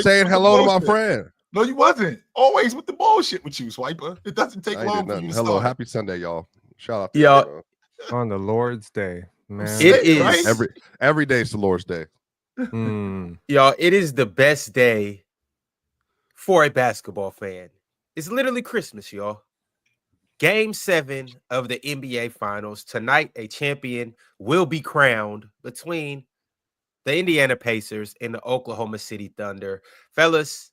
saying hello to my friend. No, you wasn't. Always with the bullshit with you, Swiper. It doesn't take long for you to Hello, start. happy Sunday, y'all. Shout out to y'all on the Lord's Day, man. It is right? every day is the Lord's Day. Y'all, it is the best day for a basketball fan. It's literally Christmas, y'all. Game 7 of the NBA Finals. Tonight, a champion will be crowned between the Indiana Pacers and the Oklahoma City Thunder. Fellas,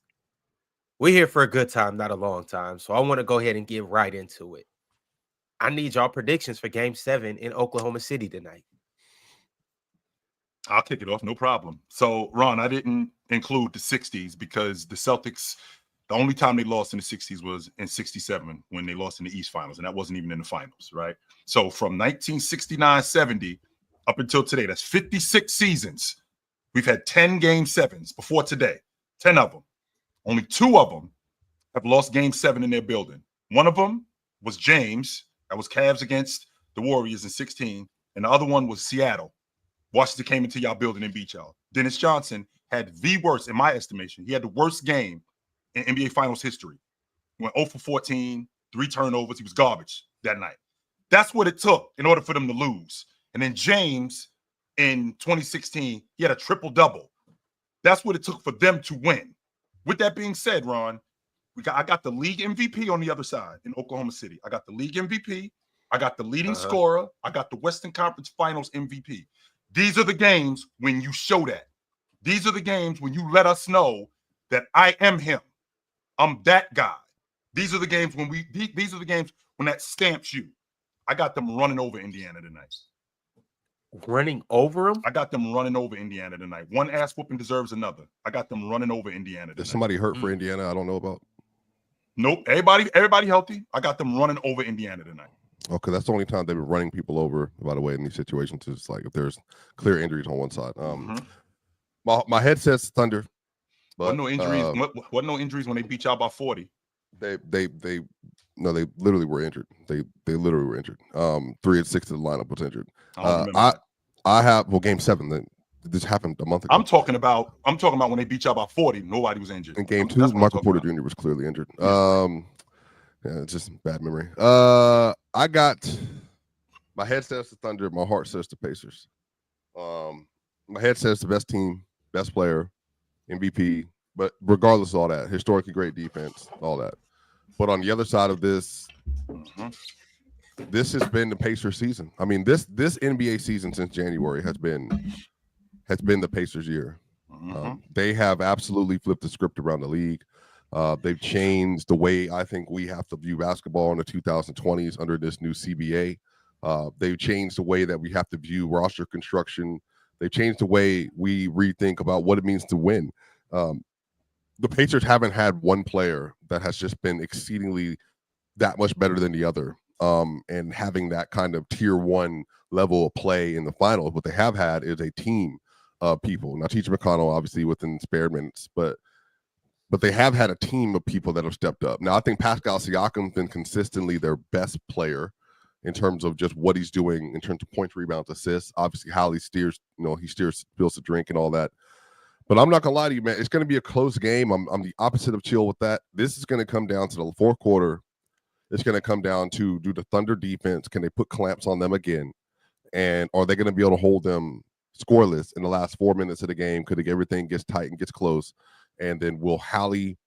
we're here for a good time, not a long time. So I want to go ahead and get right into it. I need y'all predictions for Game 7 in Oklahoma City tonight. I'll kick it off, no problem. So, Ron, I didn't include the 60s because the Celtics, the only time they lost in the 60s was in 67 when they lost in the East Finals, and that wasn't even in the finals, right? So from 1969-70 up until today, that's 56 seasons. We've had 10 Game 7s before today, 10 of them. Only 2 of them have lost Game 7 in their building. One of them was James. That was Cavs against the Warriors in 16. And the other one was Seattle. Washington came into y'all building and beat y'all. Dennis Johnson had the worst, in my estimation. He had the worst game in NBA Finals history. He went 0 for 14, 3 turnovers. He was garbage that night. That's what it took in order for them to lose. And then James in 2016, he had a triple-double. That's what it took for them to win. With that being said, Ron, I got the league MVP on the other side in Oklahoma City. I got the league MVP. I got the leading scorer. I got the Western Conference Finals MVP. These are the games when you show that. These are the games when you let us know that I am him. I'm that guy. These are the games when these are the games when that stamps you. I got them running over Indiana tonight. Running over them? I got them running over Indiana tonight. One ass whooping deserves another. I got them running over Indiana tonight. Is somebody hurt for Indiana I don't know about? Nope. Everybody healthy. I got them running over Indiana tonight. Okay, that's the only time they've been running people over, by the way, in these situations. Is like if there's clear injuries on one side. My head says Thunder. But no injuries. What no injuries when they beat y'all by 40? They literally were injured. They literally were injured. 3 and 6 of the lineup was injured. I have Game 7. Then this happened a month ago. I'm talking about when they beat y'all by 40. Nobody was injured. In Game 2, Michael Porter Jr. was clearly injured. Yeah, it's just bad memory. I got my head says the Thunder, my heart says the Pacers. My head says the best team, best player, MVP. But regardless of all that, historically great defense, all that. But on the other side of this, this has been the Pacers season. I mean, this NBA season since January has been the Pacers year. They have absolutely flipped the script around the league. They've changed the way I think we have to view basketball in the 2020s under this new CBA. They've changed the way that we have to view roster construction. They've changed the way we rethink about what it means to win. The Pacers haven't had one player that has just been exceedingly that much better than the other, and having that kind of tier 1 level of play in the finals. What they have had is a team of people. Now, TJ McConnell, obviously, within spare minutes, but they have had a team of people that have stepped up. Now, I think Pascal Siakam's been consistently their best player in terms of just what he's doing in terms of points, rebounds, assists. Obviously, Hallie steers, spills the drink and all that. But I'm not going to lie to you, man. It's going to be a close game. I'm the opposite of chill with that. This is going to come down to the fourth quarter. It's going to come down to, do the Thunder defense, can they put clamps on them again? And are they going to be able to hold them scoreless in the last 4 minutes of the game? Could everything gets tight and gets close? And then will Hallie,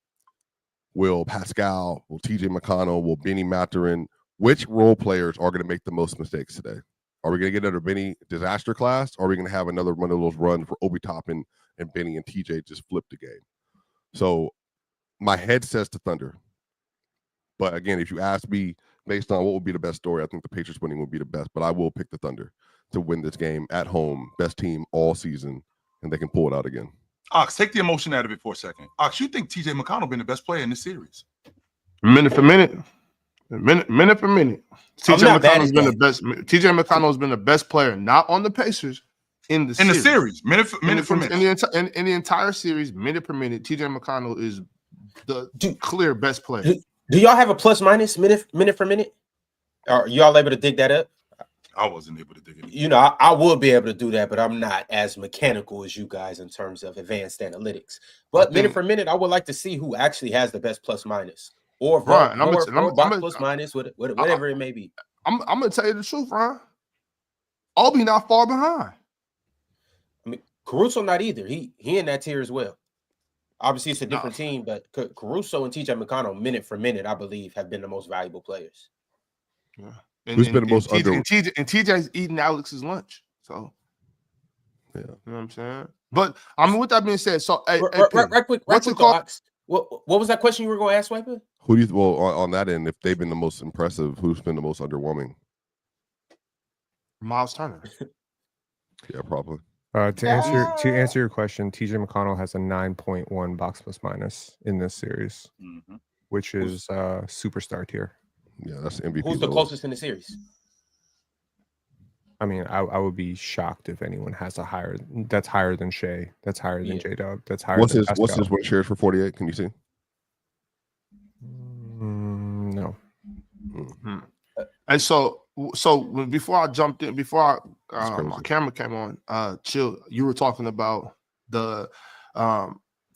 will Pascal, will TJ McConnell, will Benny Mathurin, which role players are going to make the most mistakes today? Are we going to get another Benny disaster class? Or are we going to have another one of those runs for Obi Toppin and Benny and TJ just flip the game? So my head says to Thunder. But again, if you ask me based on what would be the best story, I think the Patriots winning would be the best. But I will pick the Thunder to win this game at home. Best team all season, and they can pull it out again. Ox, take the emotion out of it for a second. Ox, you think TJ McConnell been the best player in this series? Minute for minute. Minute for minute. TJ McConnell's been the best. TJ McConnell's been the best player, not on the Pacers, in the series. Minute for minute. In the entire series, minute per minute, TJ McConnell is the clear best player. Do y'all have a plus minus minute for minute? Are y'all able to dig that up? I wasn't able to dig it. You know, I would be able to do that, but I'm not as mechanical as you guys in terms of advanced analytics. But minute for minute, I would like to see who actually has the best plus minus or box plus minus, whatever it may be. I'm gonna tell you the truth, Ron. Obi not far behind. I mean, Caruso not either. He in that tier as well. Obviously, it's a different team, but Caruso and TJ McConnell, minute for minute, I believe, have been the most valuable players. Yeah. Who's been the most under? And TJ's eating Alex's lunch. So, yeah. You know what I'm saying? But, I mean, with that being said, so, right quick, Ox. What was that question you were going to ask, Swiper? Who do you, well, on that end, if they've been the most impressive, who's been the most underwhelming? Miles Turner. Yeah, probably. To answer your question, TJ McConnell has a 9.1 box plus minus in this series, which is superstar tier. Yeah, that's MVP. Who's the closest in the series? I mean, I would be shocked if anyone has higher than Shea, that's higher than J-Dub, that's higher what's than What's his win shares for 48? Can you see? No. And so before I jumped in, before my camera came on, Chill, you were talking about the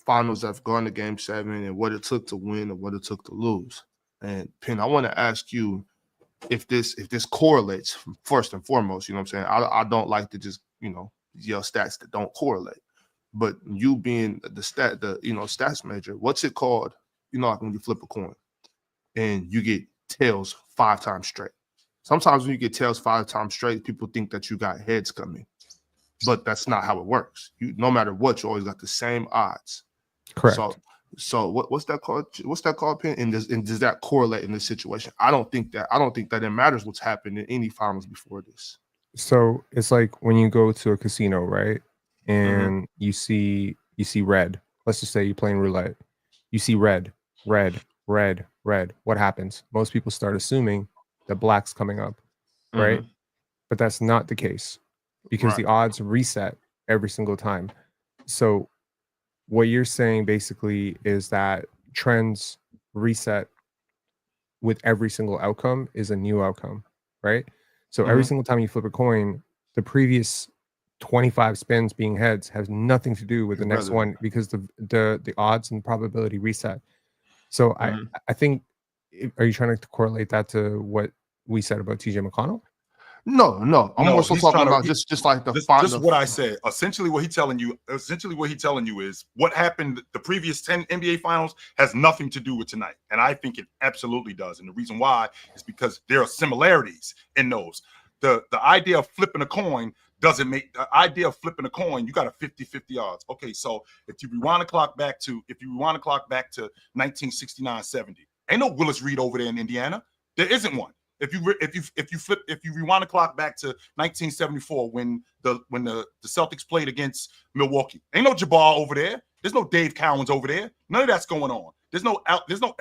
finals that have gone to Game 7 and what it took to win and what it took to lose. And Penn, I want to ask you if this correlates first and foremost. You know what I'm saying? I don't like to just yell stats that don't correlate. But you being the stats major, what's it called? Like when you flip a coin and you get tails 5 times straight. Sometimes when you get tails 5 times straight, people think that you got heads coming, but that's not how it works. No matter what, you always got the same odds. Correct. So what's that called? What's that called, Penn? And does that correlate in this situation? I don't think that it matters what's happened in any finals before this. So it's like when you go to a casino, right? And you see red. Let's just say you're playing roulette. You see red. What happens? Most people start assuming that black's coming up, right? But that's not the case because the odds reset every single time. So what you're saying basically is that trends reset with every single outcome is a new outcome, right? So every single time you flip a coin, the previous 25 spins being heads has nothing to do with the next one because the odds and probability reset. So I think, are you trying to correlate that to what we said about TJ McConnell? No. I'm also talking about just like the final. Just what I said. Essentially, what he's telling you is what happened. The previous 10 NBA finals has nothing to do with tonight, and I think it absolutely does. And the reason why is because there are similarities in those. The idea of flipping a coin doesn't make the idea of flipping a coin. You got a 50-50 odds. Okay, so if you rewind the clock back to 1969-70, ain't no Willis Reed over there in Indiana. There isn't one. If you rewind the clock back to 1974 when the Celtics played against Milwaukee, ain't no Jabbar over there. There's no Dave Cowens over there. None of that's going on. There's no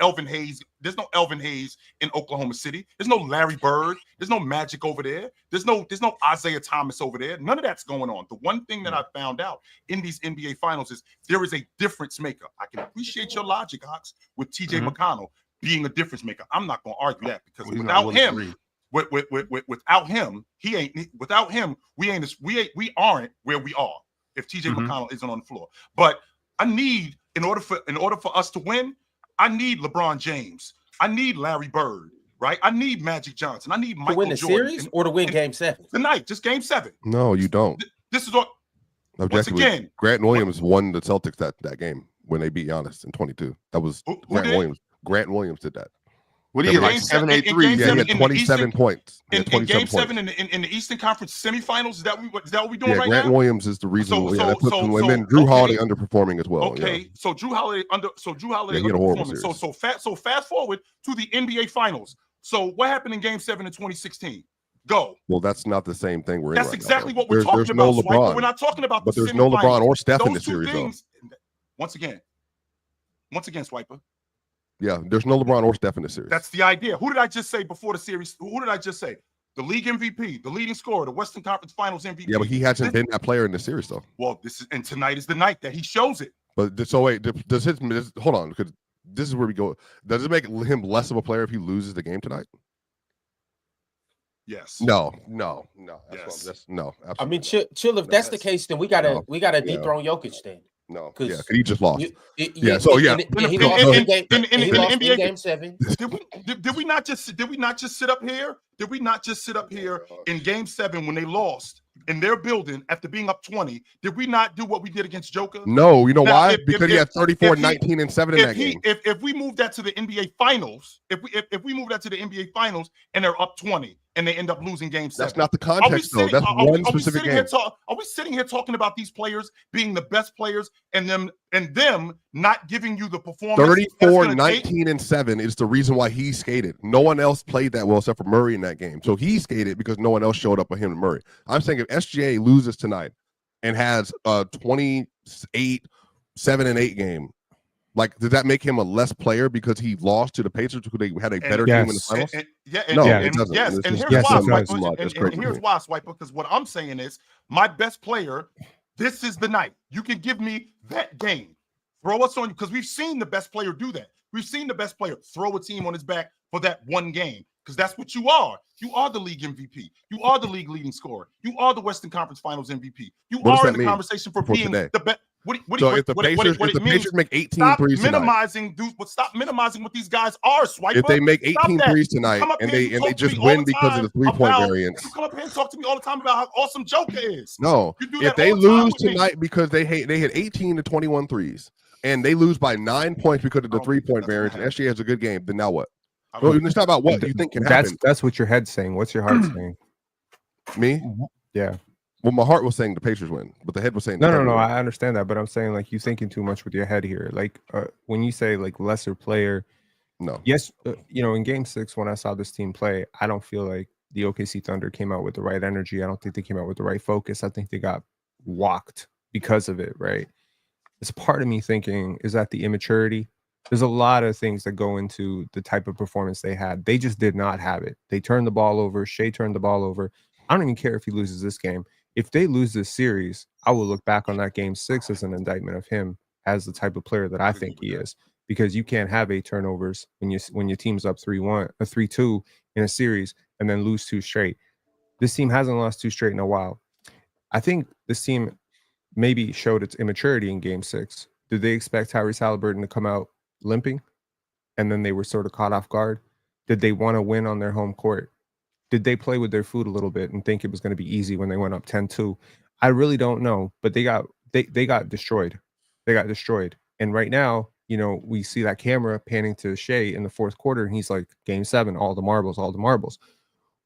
Elvin Hayes. There's no Elvin Hayes in Oklahoma City. There's no Larry Bird. There's no Magic over there. There's no Isaiah Thomas over there. None of that's going on. The one thing that I found out in these NBA finals is there is a difference maker. I can appreciate your logic, Ox, with TJ McConnell being a difference maker. I'm not going to argue that because without him, we aren't where we are if TJ McConnell isn't on the floor. But I need, in order for us to win, I need LeBron James. I need Larry Bird, right? I need Magic Johnson. I need Michael Jordan. To win the series or to win Game 7? Tonight, just Game 7. No, you don't. This is what. Once again, Grant Williams won the Celtics that game when they beat Giannis in 22. That was Grant Williams. Grant Williams did that. What do you like? 7-8-3. Yeah, he had 27 points. In Game 7 in the Eastern Conference semifinals, is that what we're doing right now? Grant Williams is the reason. And then Drew Holiday underperforming as well. Okay, so Drew Holiday he had a horrible series. So fast forward to the NBA Finals. So what happened in Game 7 in 2016? Go. Well, that's not the same thing. That's exactly what we're talking about. No LeBron. We're not talking about. But there's no LeBron or Steph in the series, though. Once again, Swiper. Yeah, there's no LeBron or Steph in the series. That's the idea. Who did I just say before the series? Who did I just say? The league MVP, the leading scorer, the Western Conference Finals MVP. Yeah, but he hasn't been that player in the series, though. Well, tonight is the night that he shows it. But so wait, hold on, because this is where we go. Does it make him less of a player if he loses the game tonight? Yes. No. Yes. That's no. I mean, Absolutely chill. If that's the case, then we gotta dethrone Jokic then. no. Because Yeah, because he just lost. he So lost in game. He lost in game 7. Did we not just sit up here? Did we not just sit up here in game 7 when they lost in their building after being up 20? Did we not do what we did against Joker? No, you know Now, why? Because he had 34, 19, and 7 in that game. If we move that to the NBA Finals, if we move that to the NBA Finals and they're up 20 and they end up losing game 7, that's not the context though. That's one specific game. Are we sitting here talking about these players being the best players and them not giving you the performance? 34, 19, and 7 is the reason why he skated. No one else played that well except for Murray in that game. So he skated because no one else showed up with him and Murray. I'm saying if SGA loses tonight and has a 28, 7 and 8 game, like, does that make him a less player because he lost to the Pacers because they had a better team in the finals? It doesn't. Yes, and here's why, Swiper, because what I'm saying is my best player, this is the night. You can give me that game. Throw us on you, because we've seen the best player do that. We've seen the best player throw a team on his back for that one game, because that's what you are. You are the league MVP. You are the league leading scorer. You are the Western Conference Finals MVP. You are in the conversation for being the best. If the Pacers make 18 threes stop minimizing what these guys are, Swiper. If they make 18 threes tonight and they just win because of the 3-point variance. You come up here and talk to me all the time about how awesome Joker is. No, if they lose tonight because they hit 18 to 21 threes and they lose by 9 points because of the 3-point variance, and SGA has a good game, then now what? It's not about what you think can happen. That's what your head's saying. What's your heart saying? Me? Yeah. Well, my heart was saying the Pacers win, but the head was saying no. I understand that, but I'm saying like you thinking too much with your head here. Like when you say like lesser player, no. Yes, in Game 6 when I saw this team play, I don't feel like the OKC Thunder came out with the right energy. I don't think they came out with the right focus. I think they got walked because of it. Right? It's part of me thinking, is that the immaturity? There's a lot of things that go into the type of performance they had. They just did not have it. They turned the ball over. Shea turned the ball over. I don't even care if he loses this game. If they lose this series, I will look back on that Game 6 as an indictment of him as the type of player that I think he is, because you can't have 8 turnovers when your team's up 3-1 or 3-2 in a series and then lose 2 straight. This team hasn't lost 2 straight in a while. I think this team maybe showed its immaturity in Game 6. Did they expect Tyrese Haliburton to come out limping and then they were sort of caught off guard? Did they want to win on their home court? Did they play with their food a little bit and think it was going to be easy when they went up 10-2? I really don't know, but they got destroyed. They got destroyed. And right now, we see that camera panning to Shea in the 4th quarter, and he's like, Game 7, all the marbles.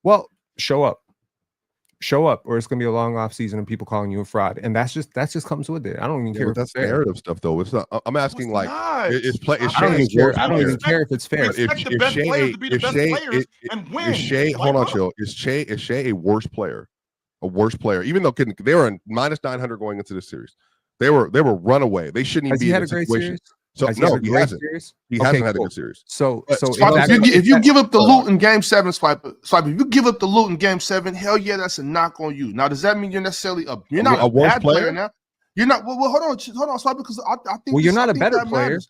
Well, show up, or it's going to be a long off season and people calling you a fraud. And that just comes with it. I don't even care. That's narrative stuff, though. It's not. I'm asking, like, I don't even care if it's fair. If Shea, hold on, chill. Is Shea a worse player? Even though they were in -900 going into this series, they were runaway. They shouldn't even be in this situation. So no, he hasn't. He hasn't had a good series. So if you give up the loot in Game 7, Swiper, if you give up the loot in Game 7, hell yeah, that's a knock on you. Now, does that mean you're necessarily you're not a bad player now? You're not. Well, hold on, Swiper, because I think. Well, you're not a better player.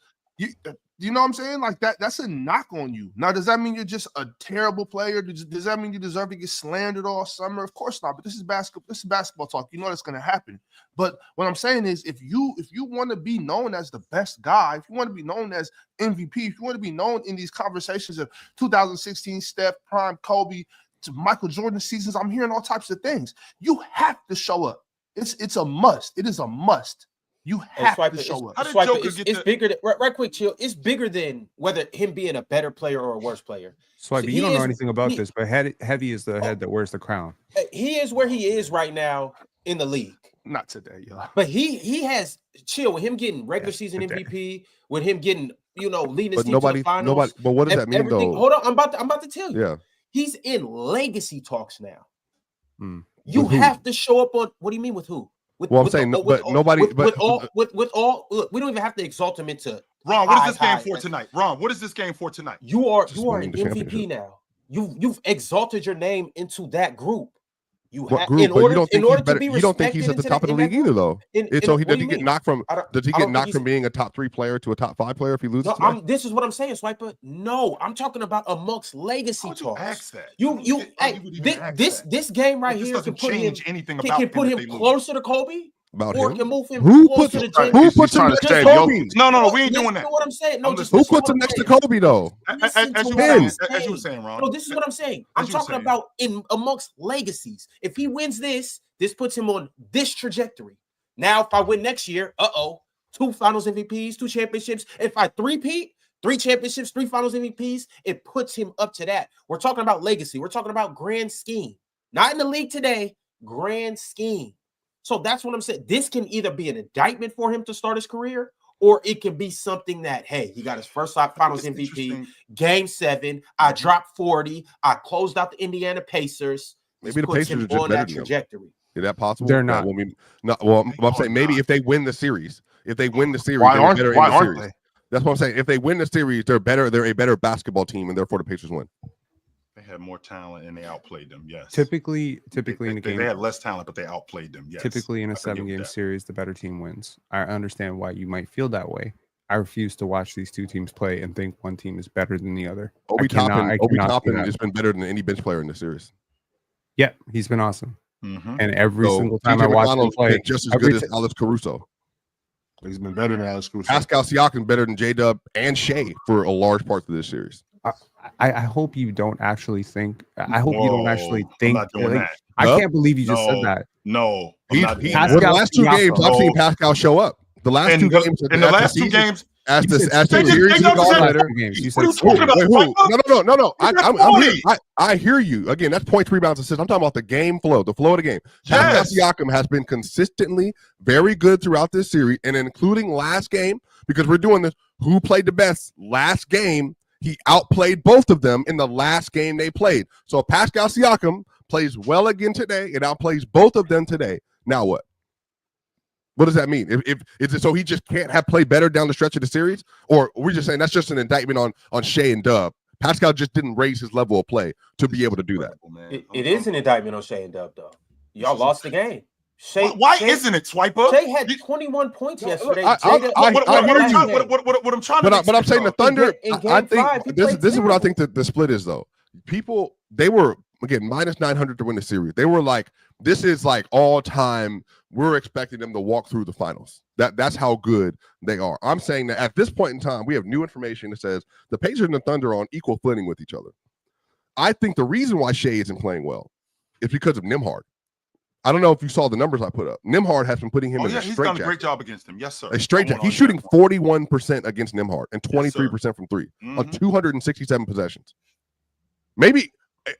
You know what I'm saying? Like that's a knock on you. Now, does that mean you're just a terrible player? Does that mean you deserve to get slandered all summer? Of course not. But this is basketball. This is basketball talk. You know that's going to happen. But what I'm saying is, if you want to be known as the best guy, if you want to be known as MVP, if you want to be known in these conversations of 2016 Steph, Prime, Kobe, to Michael Jordan seasons, I'm hearing all types of things. You have to show up. It's a must. It is a must. You have to show up. It's bigger than, right quick, chill. It's bigger than whether him being a better player or a worse player. Swiper, you don't know anything about this, but heavy is the head that wears the crown. He is where he is right now in the league. Not today, y'all. But he has chill with him getting regular season MVP, with him getting leading his team to the finals. But what does that mean though? Hold on, I'm about to tell you. Yeah, he's in legacy talks now. You have to show up on. What do you mean with who? I'm saying, but nobody. With all, look, we don't even have to exalt him into. Ron, what is this game for tonight? Ron, what is this game for tonight? You are an MVP now. You've exalted your name into that group. What group? But you don't think he's better. You don't think he's at the top of the league either, though. So he does he get knocked from? Does he get knocked from being a top 3 player to a top 5 player if he loses? No, this is what I'm saying, Swiper. No, I'm talking about amongst legacy talks. This game right here can put him anything about can put him closer to Kobe. Or can move him who puts him next to Kobe? No, we ain't doing that. You know what I'm saying? No, who puts him next to Kobe though? As you were saying, Ron. No, this is what I'm saying. I'm talking about in amongst legacies. If he wins this puts him on this trajectory. Now, if I win next year, 2 Finals MVPs, 2 championships. If I three-peat, 3 championships, 3 Finals MVPs, it puts him up to that. We're talking about legacy. We're talking about grand scheme. Not in the league today, grand scheme. So that's what I'm saying. This can either be an indictment for him to start his career, or it can be something that, hey, he got his first Finals MVP, Game 7. I dropped 40. I closed out the Indiana Pacers. Maybe the Pacers are just on that trajectory. Is that possible? They're not. I'm saying maybe if they win the series, why aren't they? That's what I'm saying. If they win the series, they're better. They're a better basketball team, and therefore the Pacers win. They had more talent and they outplayed them. Yes. Typically in a game, they had less talent, but they outplayed them. Yes. Typically in a 7-game series, the better team wins. I understand why you might feel that way. I refuse to watch these 2 teams play and think one team is better than the other. Obi Toppin has been better than any bench player in the series. Yeah, he's been awesome. Mm-hmm. And every single time I watch him play, just as good as Alex Caruso. He's been better than Alex Caruso. Pascal Siakam better than J-Dub and Shea for a large part of this series. I hope you don't actually think. I hope you don't actually think. I'm not doing that. I can't believe you just said that. No, the last 2 games, I've seen Pascal show up. The last 2 games, in the last 2 games, as the series has gone better. I hear you. Again, that's 0.3 rebounds assists. I'm talking about the game flow, the flow of the game. Pascal Siakam has been consistently very good throughout this series, and including last game, because we're doing this. Who played the best last game? He outplayed both of them in the last game they played. So if Pascal Siakam plays well again today, it outplays both of them today. Now what? What does that mean? If is it so he just can't have played better down the stretch of the series? Or we're just saying that's just an indictment on Shea and Dub. Pascal just didn't raise his level of play to be able to do that. It is an indictment on Shea and Dub, though. Y'all lost the game. Why isn't it, Swiper? Shea had 21 points yesterday. What I'm trying to but I'm saying the Thunder, I think this is what I think the split is, though. People, they were, again, minus 900 to win the series. They were like, this is like all time. We're expecting them to walk through the finals. That's how good they are. I'm saying that at this point in time, we have new information that says the Pacers and the Thunder are on equal footing with each other. I think the reason why Shea isn't playing well is because of Nembhard. I don't know if you saw the numbers I put up. Nembhard has been putting him in a he's straight done a great job against him. Yes, sir. A straight jacket. He's shooting 41% against Nembhard and 23% from 3 on 267 possessions. Maybe,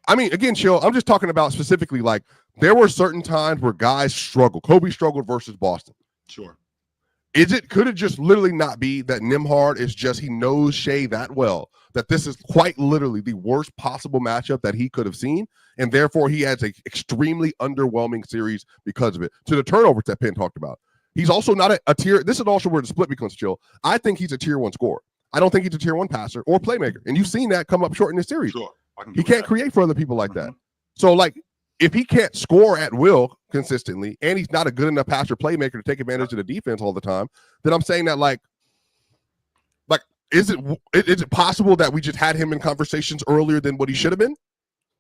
I mean, again, Chill, I'm just talking about specifically like there were certain times where guys struggled. Kobe struggled versus Boston. Sure. Could it just literally not be that Nembhard is just, he knows Shea that well, that this is quite literally the worst possible matchup that he could have seen, and therefore he has an extremely underwhelming series because of it. To the turnovers that Penn talked about. He's also not a tier, this is also where the split becomes Chill. I think he's a tier 1 scorer. I don't think he's a tier 1 passer or playmaker, and you've seen that come up short in this series. Sure. He can't create for other people like that. So, like, if he can't score at will consistently, and he's not a good enough passer playmaker to take advantage of the defense all the time, then I'm saying that, like, is it possible that we just had him in conversations earlier than what he should have been?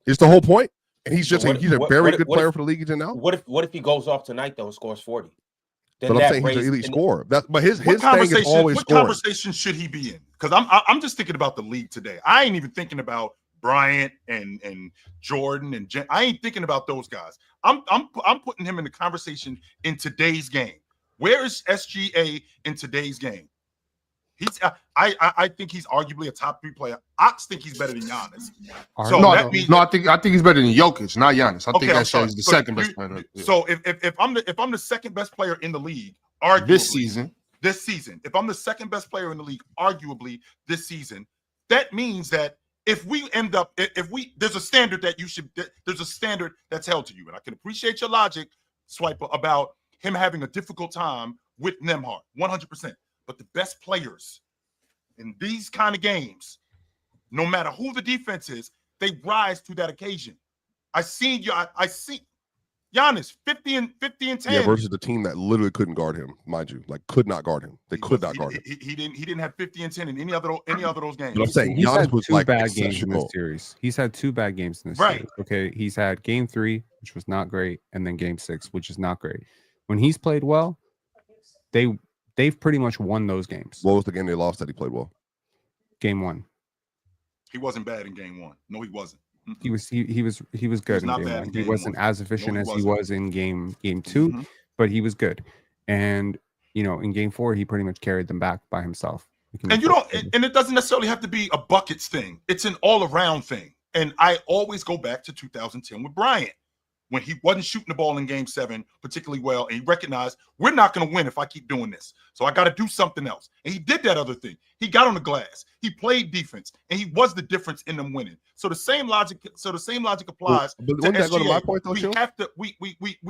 Is the whole point? And he's just he's a very good player for the league he's in now. What if he goes off tonight though and scores 40? But I'm saying he's an elite scorer. But his thing is always what scoring. Conversation should he be in? Because I'm just thinking about the league today. I ain't even thinking about Bryant and Jordan and I ain't thinking about those guys. I'm putting him in the conversation in today's game. Where is SGA in today's game? I think he's arguably a top 3 player. I think he's better than Giannis. So I think he's better than Jokic, not Giannis. I think he's the second best player. So if I'm the second best player in the league, arguably this season, if I'm the second best player in the league, arguably this season, that means that if we end up, there's a standard there's a standard that's held to you, and I can appreciate your logic, Swiper, about him having a difficult time with Nembhard, 100%. But the best players in these kind of games, no matter who the defense is, they rise to that occasion. I see Giannis 50 and 10. Yeah, versus the team that literally couldn't guard him, mind you, like could not guard him. They could not guard him. He didn't have 50 and 10 in any other of those games. But I'm saying He's Giannis had was two like bad games in this exceptional. series. He's had 2 bad games in this Right. series. Okay, he's had game 3, which was not great, and then game 6, which is not great. When he's played well, they've pretty much won those games. What was the game they lost that he played well? Game 1. He wasn't bad in game 1. No, he wasn't. He was good in not game bad 1. in He game wasn't 1. as efficient No, as he wasn't. was in game 2, but he was good. And in game 4, he pretty much carried them back by himself. And it doesn't necessarily have to be a buckets thing. It's an all-around thing. And I always go back to 2010 with Bryant, when he wasn't shooting the ball in game 7 particularly well, and he recognized we're not going to win if I keep doing this. So I got to do something else. And he did that other thing. He got on the glass. He played defense, and he was the difference in them winning. So the same logic applies. But to wouldn't that go to my SGA. point though, We Chill? have to we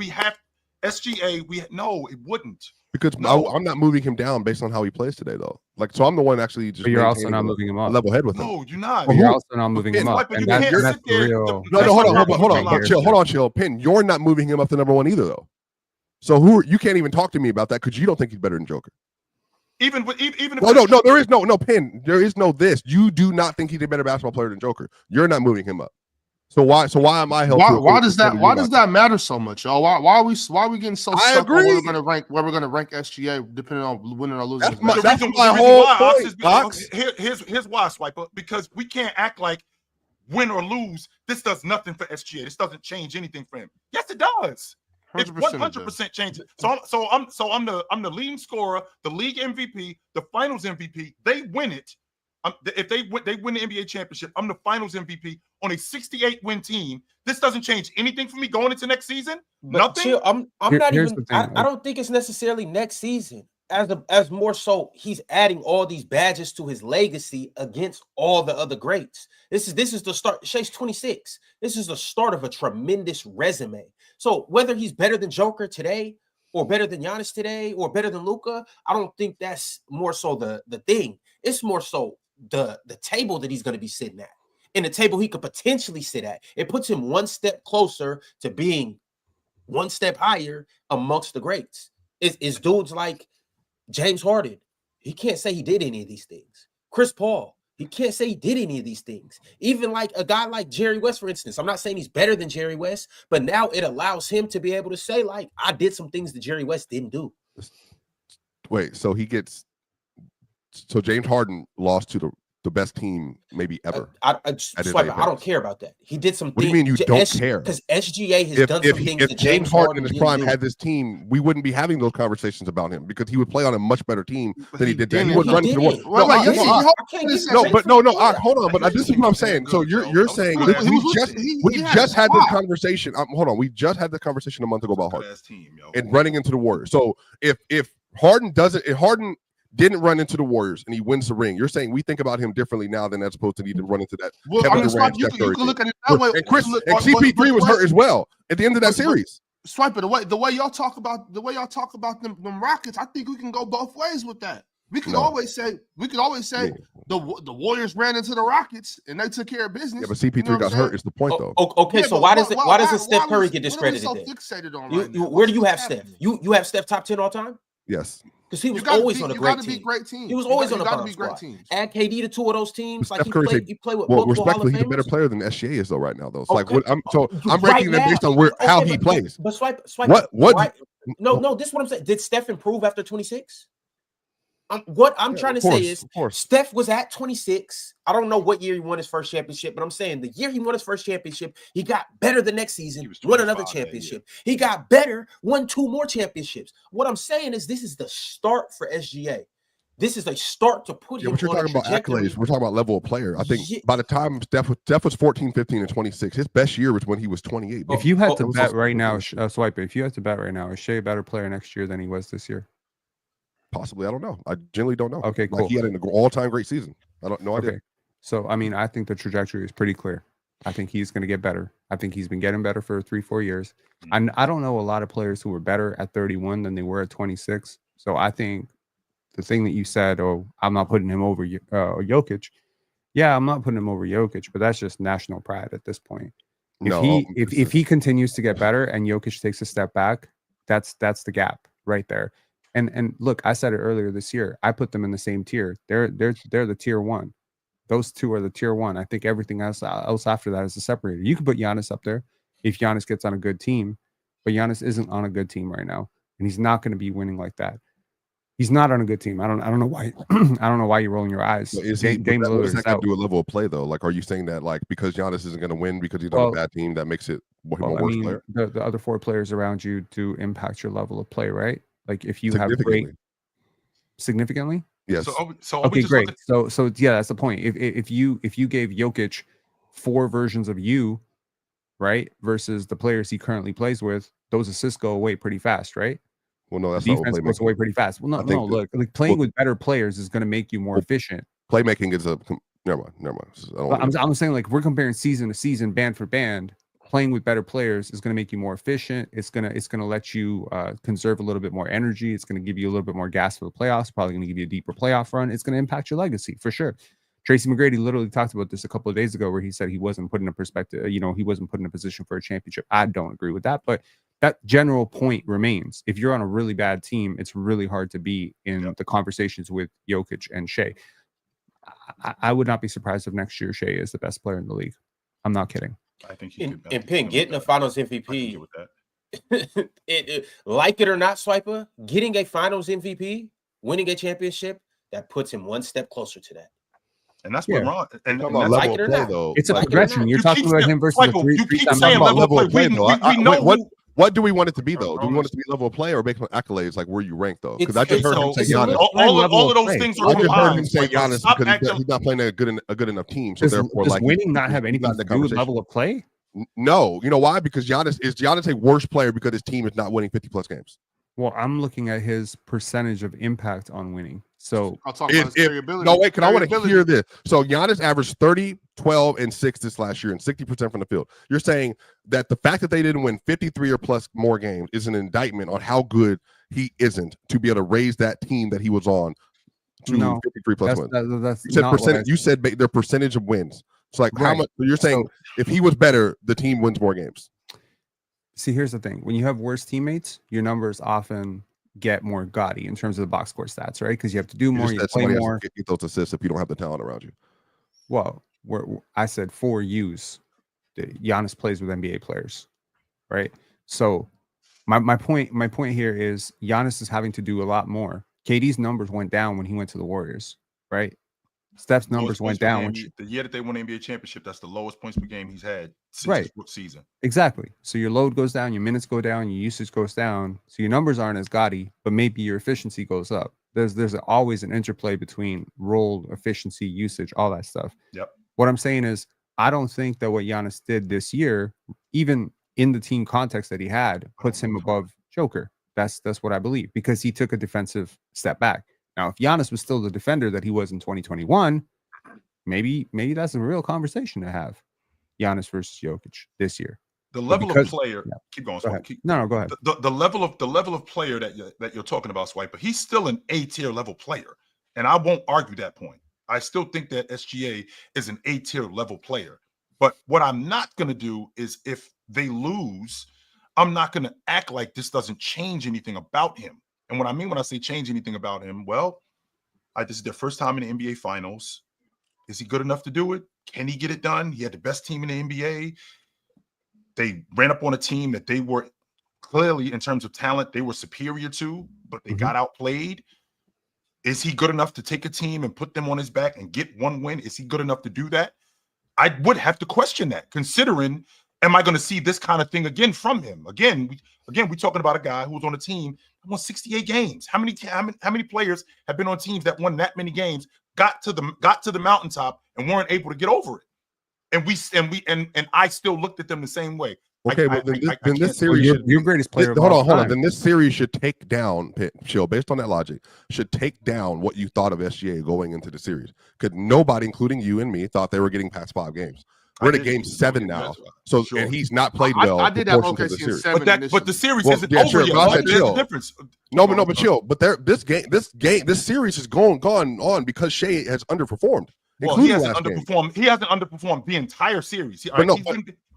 have SGA. No, it wouldn't. Because No. I'm not moving him down based on how he plays today, though. Like, so I'm the one actually just. But you're also maintaining not a moving him up. level head with him. No, you're not. But you're also not moving him up. But And you can't that's sit there. real. No, That's hold the on, problem. chill, Pin. You're not moving him up to number 1 either, though. So you can't even talk to me about that because you don't think he's better than Joker. Even if No, there is no Pin. There is no this. You do not think he's a better basketball player than Joker. You're not moving him up. So why am I held? Why does that matter so much, y'all? Why are we getting so stuck on where we're gonna rank SGA depending on winning or losing? That's my whole point, Ox. Here's why, Swiper. Because we can't act like win or lose, this does nothing for SGA. This doesn't change anything for him. Yes, it does. It 100% changes. So I'm the leading scorer, the league MVP, the Finals MVP. They win it. If they win the NBA championship, I'm the Finals MVP on a 68-win team. This doesn't change anything for me going into next season. Nothing. Chill, I'm not Here's even. the thing. I don't think it's necessarily next season. As more so, he's adding all these badges to his legacy against all the other greats. This is the start. Shay's 26. This is the start of a tremendous resume. So whether he's better than Joker today, or better than Giannis today, or better than Luka, I don't think that's more so the thing. It's more so the table that he's going to be sitting at, and the table he could potentially sit at. It puts him one step closer to being one step higher amongst the greats. It's dudes like James Harden. He can't say he did any of these things. Chris Paul. He can't say he did any of these things. Even like a guy like Jerry West, for instance. I'm not saying he's better than Jerry West, but now it allows him to be able to say, like, I did some things that Jerry West didn't do. Wait, so James Harden lost to the best team maybe ever. I don't care about that. He did some things. What do you mean you don't care? Because SGA has done some things if that James Harden in his prime didn't had this team, we wouldn't be having those conversations about him because he would play on a much better team than he did. He would run into the wall. Hold on. But this is what I'm saying. So you're saying we just had this conversation. Hold on, we just had the conversation a month ago about Harden and running into the Warriors. So if Harden didn't run into the Warriors and he wins the ring, you're saying we think about him differently now than as opposed to need to run into that. Well, Kevin Durant, you can look at it that way. And CP3 was hurt as well at the end of that series. Swiper, the way y'all talk about them Rockets, I think we can go both ways with that. We could always say the Warriors ran into the Rockets and they took care of business. Yeah, but CP3 got hurt is the point though. Okay, so why doesn't Steph Curry get discredited? So fixated on right now? Where do you have Steph? You have Steph top 10 all time? Yes. Because he was always on a great team. He was always on a great squad. team. Add KD to 2 of those teams. Like he played with well, multiple respectfully, Hall of he's a better Famers. player than SGA is though right now though. So I'm ranking them based on how he plays. But swipe. What? Right? No. This is what I'm saying. Did Steph improve after 26? What I'm trying to say is Steph was at 26. I don't know what year he won his first championship, but I'm saying the year he won his first championship, he got better the next season, won another championship. He got better, won 2 more championships. What I'm saying is this is the start for SGA. This is a start to put him on a trajectory. But you're talking about accolades. We're talking about level of player. I think by the time Steph was 14, 15, and 26, his best year was when he was 28. If you had to bet right now, Swipe, if you had to bet right now, is Shea a better player next year than he was this year? Possibly, I don't know. I generally don't know. Okay, cool. He had an all-time great season. I don't know. Okay, so I mean, I think the trajectory is pretty clear. I think he's going to get better. I think he's been getting better for 3-4 years. And I don't know a lot of players who were better at 31 than they were at 26. So I think the thing that you said, "Oh, I'm not putting him over Jokic." Yeah, I'm not putting him over Jokic, but that's just national pride at this point. If he continues to get better and Jokic takes a step back, that's the gap right there. And look, I said it earlier this year. I put them in the same tier. They're the tier one. Those two are the tier one. I think everything else after that is a separator. You can put Giannis up there if Giannis gets on a good team, but Giannis isn't on a good team right now, and he's not going to be winning like that. He's not on a good team. I don't know why. I don't know why you're rolling your eyes. What does that got to do with level of play though? Like, are you saying that like because Giannis isn't going to win because he's on a bad team that makes it more worse player? The other four players around you do impact your level of play, right? Like if you have great significantly. Yes. So okay, great. So yeah, that's the point. If you gave Jokic 4 versions of you, right, versus the players he currently plays with, those assists go away pretty fast, right? Well, no, that's defense goes away pretty fast. Well, look, like playing with better players is going to make you more efficient. Playmaking is never mind. I'm saying like we're comparing season to season, band for band. Playing with better players is going to make you more efficient. It's gonna let you conserve a little bit more energy. It's going to give you a little bit more gas for the playoffs. Probably going to give you a deeper playoff run. It's going to impact your legacy for sure. Tracy McGrady literally talked about this a couple of days ago, where he said he wasn't put in a perspective. He wasn't put in a position for a championship. I don't agree with that, but that general point remains. If you're on a really bad team, it's really hard to be in the conversations with Jokic and Shea. I would not be surprised if next year Shea is the best player in the league. I'm not kidding. I think and Penn getting a Finals MVP with that. Like it or not, Swiper, getting a Finals MVP, winning a championship, that puts him one step closer to that. And that's what Ron. And that's level of play, though. It's a progression. You're talking about him versus a three-time level of play, though. What do we want it to be, though? Do we want it to be level of play or make accolades like where you rank, though? Because I just heard him say Giannis. All of those things are I just heard him say Giannis because he's not playing a good enough team. So therefore, does winning not have anything to do with level of play? No. You know why? Because Giannis a worse player because his team is not winning 50+ games. Well, I'm looking at his percentage of impact on winning. So I'll talk about his variability. No, wait, I want to hear this. So Giannis averaged 30, 12, and 6 this last year and 60% from the field. You're saying that the fact that they didn't win 53 or plus more games is an indictment on how good he isn't to be able to raise that team that he was on to 53 plus wins. That's you said percentage. You said their percentage of wins. It's like how much you're saying if he was better, the team wins more games. See, here's the thing. When you have worse teammates, your numbers often get more gaudy in terms of the box score stats, right? Because you have to do more, you play more. Get those assists if you don't have the talent around you. Well, I said 4 U's. Giannis plays with NBA players, right? So my point here is Giannis is having to do a lot more. KD's numbers went down when he went to the Warriors, right? Steph's numbers went down. The year that they won the NBA championship, that's the lowest points per game he's had since his season. Exactly. So your load goes down, your minutes go down, your usage goes down. So your numbers aren't as gaudy, but maybe your efficiency goes up. There's always an interplay between role, efficiency, usage, all that stuff. Yep. What I'm saying is, I don't think that what Giannis did this year, even in the team context that he had, puts him above Joker. That's what I believe, because he took a defensive step back. Now, if Giannis was still the defender that he was in 2021, maybe that's a real conversation to have. Giannis versus Jokic this year. The level of player. Yeah. Keep going. Go ahead. The level of player that you're talking about, Swiper. He's still an A-tier level player, and I won't argue that point. I still think that SGA is an A-tier level player. But what I'm not going to do is, if they lose, I'm not going to act like this doesn't change anything about him. And what I mean when I say change anything about him, well, this is their first time in the NBA Finals. Is he good enough to do it? Can he get it done? He had the best team in the NBA. They ran up on a team that they were clearly, in terms of talent, they were superior to, but they got outplayed. Is he good enough to take a team and put them on his back and get one win? Is he good enough to do that? I would have to question that, considering, am I going to see this kind of thing again from him? Again, we're talking about a guy who was on a team that won 68 games. How many players have been on teams that won that many games, got to the mountaintop and weren't able to get over it? And I still looked at them the same way. Okay, but then this series, your greatest player. Hold on. Then this series should take down, Chill, based on that logic, should take down what you thought of SGA going into the series. Because nobody, including you and me, thought they were getting past 5 games. We're in game 7 now, so and he's not played well. I did have OKC in 7, but the series isn't over yet. There's a difference. No, but chill. But this series has gone on because Shea has underperformed. Well, he hasn't underperformed. He hasn't underperformed the entire series.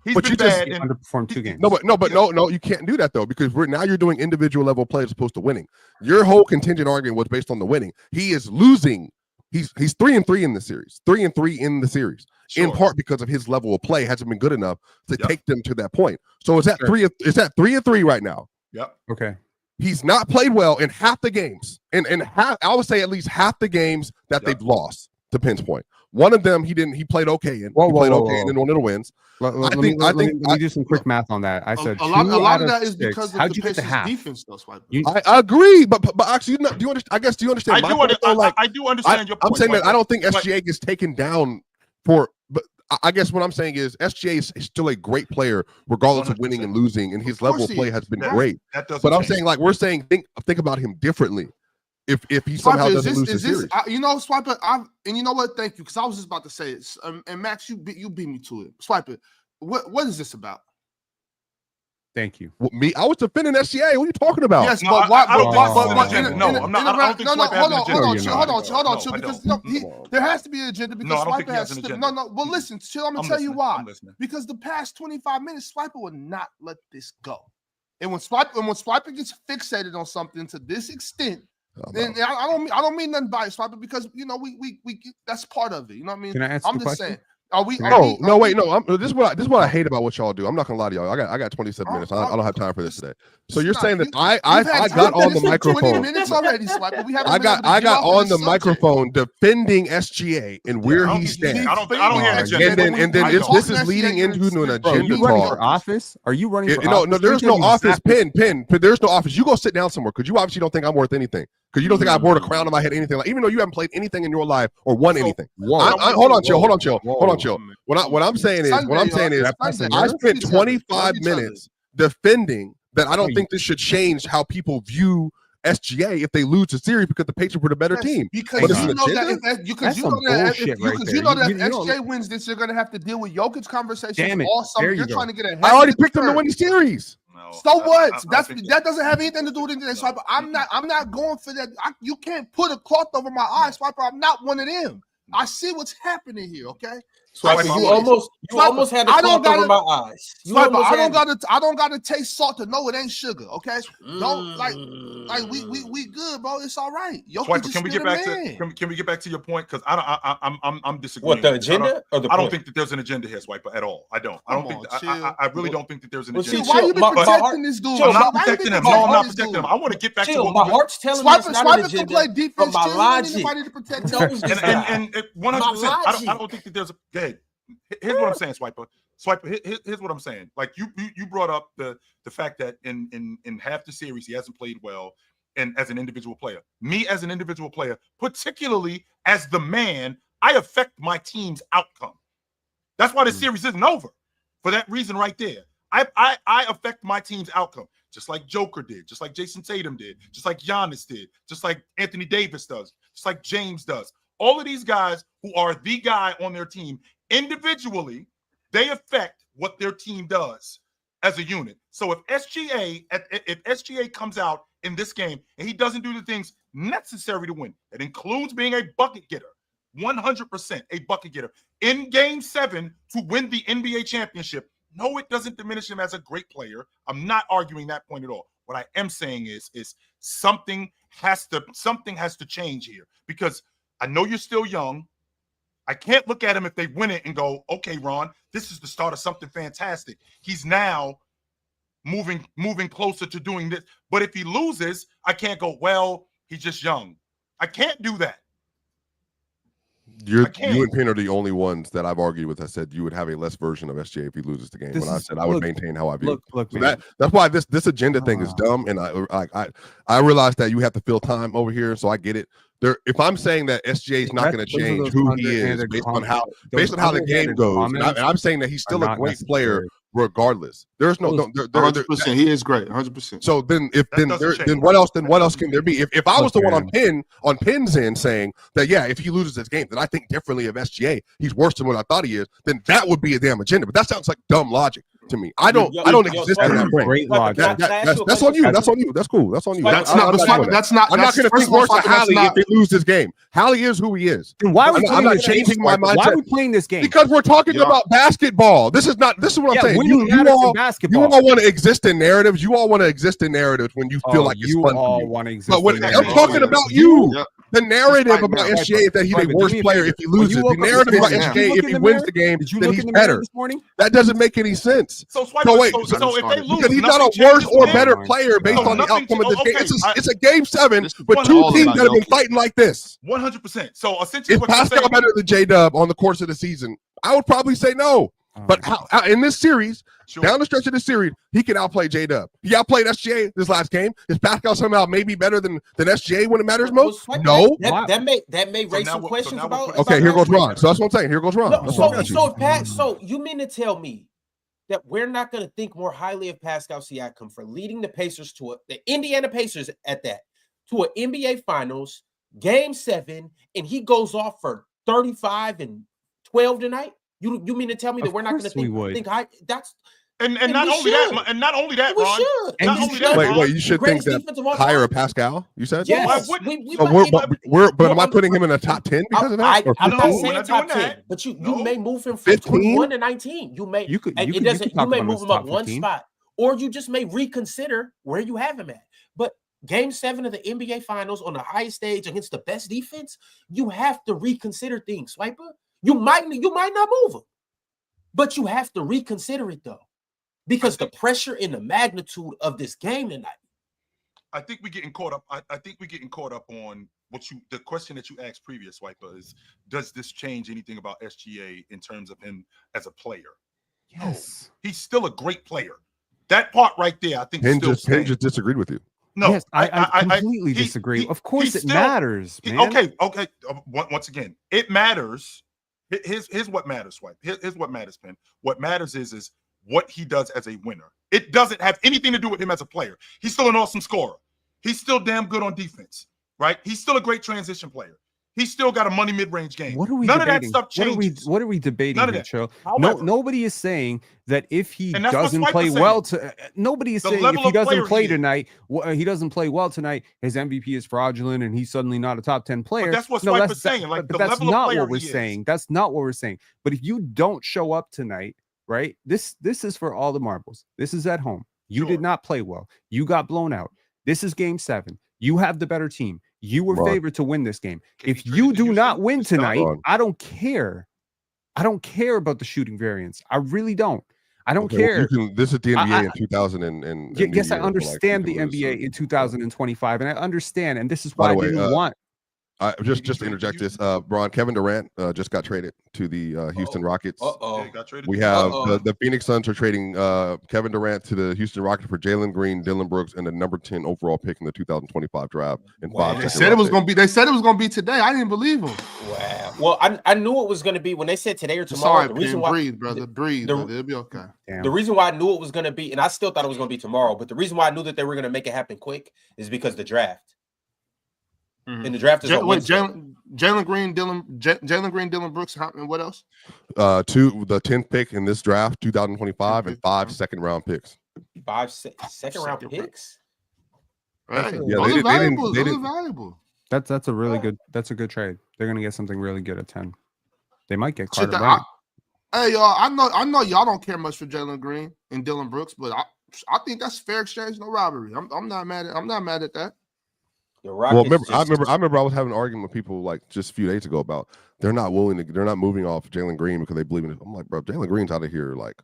He's But been you just bad. He And underperformed 2 games. No, you can't do that though, because now you're doing individual level play as opposed to winning. Your whole contingent argument was based on the winning. He is losing. He's 3-3 in the series. 3-3 in the series, in part because of his level of play hasn't been good enough to take them to that point. So it's at 3-3 right now. Yep. Okay. He's not played well in half the games, and half, I would say at least half the games that they've lost to Penn's point. One of them he played okay in. He played okay in one of the wins. Let me do some quick math on that. I said a lot of that is 6. because of How'd the you get to Pacers' half? defense, though, Swiper. I agree, but actually, do you understand? I guess do you understand? I do understand your point. I'm saying that I don't think SGA gets taken down but I guess what I'm saying is SGA is still a great player, regardless 100%. Of winning and losing, and his level of play has been great. But I'm saying, like, we're saying, think about him differently. If he somehow doesn't lose the series, Swiper, and you know what? Thank you, because I was just about to say it. And Max, you beat me to it. Swiper, what is this about? Thank you. Me, I was defending SGA. What are you talking about? Yes, but why? Hold on, chill, because there has to be an agenda. Because Swiper has Well, listen, chill. I'm gonna tell you why. Because the past 25 minutes, Swiper would not let this go. And when Swiper gets fixated on something to this extent. And I don't mean nothing by it, Swiper, because we that's part of it. You know what I mean? Can I answer I'm the just question? saying. This is what I hate about what y'all do. I'm not gonna lie to y'all. I got 27 minutes. I don't have time for this today. So you're saying that I got on the microphone. 20 minutes already, Swiper. I got on the microphone defending SGA and where he stands. I don't hear an agenda. And then this is leading into an agenda Are you running talk. for office? Are you running for office? No, there's no office. Pin. There's no office. You go sit down somewhere because you obviously don't think I'm worth anything. Because you don't think I wore a crown on my head, anything like, even though you haven't played anything in your life or won anything. Hold on, chill. What I'm saying is, I spent 25 minutes defending that. I don't think this should change how people view SGA if they lose the series because the Pacers were the better team. Because you know that if SGA wins this, you're going to have to deal with Jokic conversations all summer. You're trying to get ahead. I already picked them to win the series. So what? That doesn't have anything to do with anything, Swiper. I'm not going for that. You can't put a cloth over my eyes, Swiper. I'm not one of them. I see what's happening here. Okay. Swiper, you almost had a cloth over my eyes. Swiper, I don't gotta taste salt to know it ain't sugar. Okay. Don't like we good, bro. It's all right. Swiper, can we get back to your point? Because I'm disagreeing. What, the agenda? I don't think that there's an agenda here, Swiper, at all. I really don't think that there's an agenda. Why you been protecting this dude? I'm not protecting him. No, I'm not protecting him. I want to get back to what my heart's telling me it's not an agenda. Play defense. My logic. And 100%. I don't think that there's a. Here's what I'm saying, Swiper. Here's what I'm saying. Like you brought up the fact that in half the series he hasn't played well, and as an individual player, me as an individual player, particularly as the man, I affect my team's outcome. That's why the series isn't over. For that reason, right there, I affect my team's outcome, just like Joker did, just like Jason Tatum did, just like Giannis did, just like Anthony Davis does, just like James does. All of these guys who are the guy on their team, individually, they affect what their team does as a unit. So if SGA comes out in this game and he doesn't do the things necessary to win, that includes being a bucket getter, 100% a bucket getter in Game 7 to win the NBA championship. No, it doesn't diminish him as a great player. I'm not arguing that point at all. What I am saying is something has to change here, because I know you're still young. I can't look at him if they win it and go, okay, Ron, this is the start of something fantastic. He's now moving closer to doing this. But if he loses, I can't go, well, he's just young. I can't do that. You and Penn are the only ones that I've argued with. I said you would have a less version of SGA if he loses the game. I said I would maintain how I view. That's why this agenda thing is dumb. And I realize that you have to fill time over here, so I get it. If I'm saying that SGA is not going to change who he is based on how the game goes, and I'm saying that he's still a great player regardless. There's no 100%. He is great, 100%. So then what else can there be? If I was the one on Penn's end saying that, yeah, if he loses this game, then I think differently of SGA, he's worse than what I thought he is, then that would be a damn agenda. But that sounds like dumb logic to me. I don't exist in that brain. Great logic. That's on you. That's on you. That's cool. That's on you. That's not. I'm not going to think worse of Hallie if they lose this game. Hallie is who he is. And why are we I'm not changing my mindset. Why are we playing this game? Because we're talking about basketball. This is what I'm saying. You all want to exist in narratives. You all want to exist in narratives when you feel like it's fun. All want to exist. But when I'm talking about you, the narrative about SGA is that he's a worse player if he loses. The narrative about SGA if he wins the game, then he's better. That doesn't make any sense. So if they lose, because he's not a worse or better player based on the outcome of this game. It's a game 7 with two teams that have been fighting like this. 100%. So essentially, is Pascal better than J-Dub on the course of the season? I would probably say no. But in this series, down the stretch of the series, he can outplay J-Dub. He outplayed SGA this last game. Is Pascal somehow maybe better than SGA when it matters most? No. That may raise some questions about. Okay, here goes Ron. So that's what I'm saying. Here goes Ron. So you mean to tell me that we're not going to think more highly of Pascal Siakam for leading the Pacers the Indiana Pacers at that, to an NBA Finals, Game 7, and he goes off for 35 and 12 tonight? You mean to tell me that we're not going to think high? That's and not only that, Ron. Wait, you should think that higher of Pascal? You said yes. But am I putting him in a top 10 because of that? I'm not saying top 10, but you may move him from 21 to 19. You may move him up one spot, or you just may reconsider where you have him at. But Game 7 of the NBA Finals on the highest stage against the best defense, you have to reconsider things, Swiper. You might not move him, but you have to reconsider it though, because the pressure and the magnitude of this game tonight. I think we're getting caught up. I think we're getting caught up on the question that you asked previous, Swiper, is does this change anything about SGA in terms of him as a player? Yes, no, he's still a great player. That part right there, I think. Penn just disagreed with you. No, yes, I completely disagree. Of course, it matters, man. Okay. Once again, it matters. Here's what matters, Swipe. Here's what matters, Penn. What matters is what he does as a winner. It doesn't have anything to do with him as a player. He's still an awesome scorer. He's still damn good on defense, right? He's still a great transition player. He's still got a money mid-range game. What are we None debating? of that stuff changes. What are we debating None of here, that. Chill? However, Nobody is saying that if he doesn't play well, nobody is saying if he doesn't play tonight, he doesn't play well tonight, his MVP is fraudulent and he's suddenly not a top 10 player. But that's what Swipe is saying. But that's not what we're saying. That's not what we're saying. But if you don't show up tonight, right? This is for all the marbles. This is at home. You did not play well. You got blown out. This is Game 7. You have the better team. You were favored to win this game. If you do not win tonight, I don't care. I don't care about the shooting variance. I really don't. I don't care. This is the NBA in 2000 and yes, I understand the NBA in 2025, and I understand, and this is why I didn't want. Just to interject this, Bron, Kevin Durant just got traded to the Houston Rockets. We have the Phoenix Suns are trading Kevin Durant to the Houston Rockets for Jalen Green, Dylan Brooks, and the number 10 overall pick in the 2025 draft. They said it was going to be today. I didn't believe them. Wow. Well, I knew it was going to be when they said today or tomorrow. Sorry, breathe, brother. It'll be okay. The reason why I knew it was going to be, and I still thought it was going to be tomorrow, but the reason why I knew that they were going to make it happen quick is because the draft. Mm-hmm. And the draft is Jalen Green, Dylan Brooks, and what else? The 10th pick in this draft, 2025, and 5 second-round picks. 5 second-round picks. Right. Yeah, those they are didn't. valuable. That's a really good. That's a good trade. They're gonna get something really good at 10. They might get Carter Bryant. Hey y'all, I know y'all don't care much for Jalen Green and Dylan Brooks, but I think that's fair exchange, no robbery. I'm not mad at that. Well, I remember I was having an argument with people like just a few days ago about they're not moving off Jalen Green because they believe in it. I'm like, bro, Jalen Green's out of here like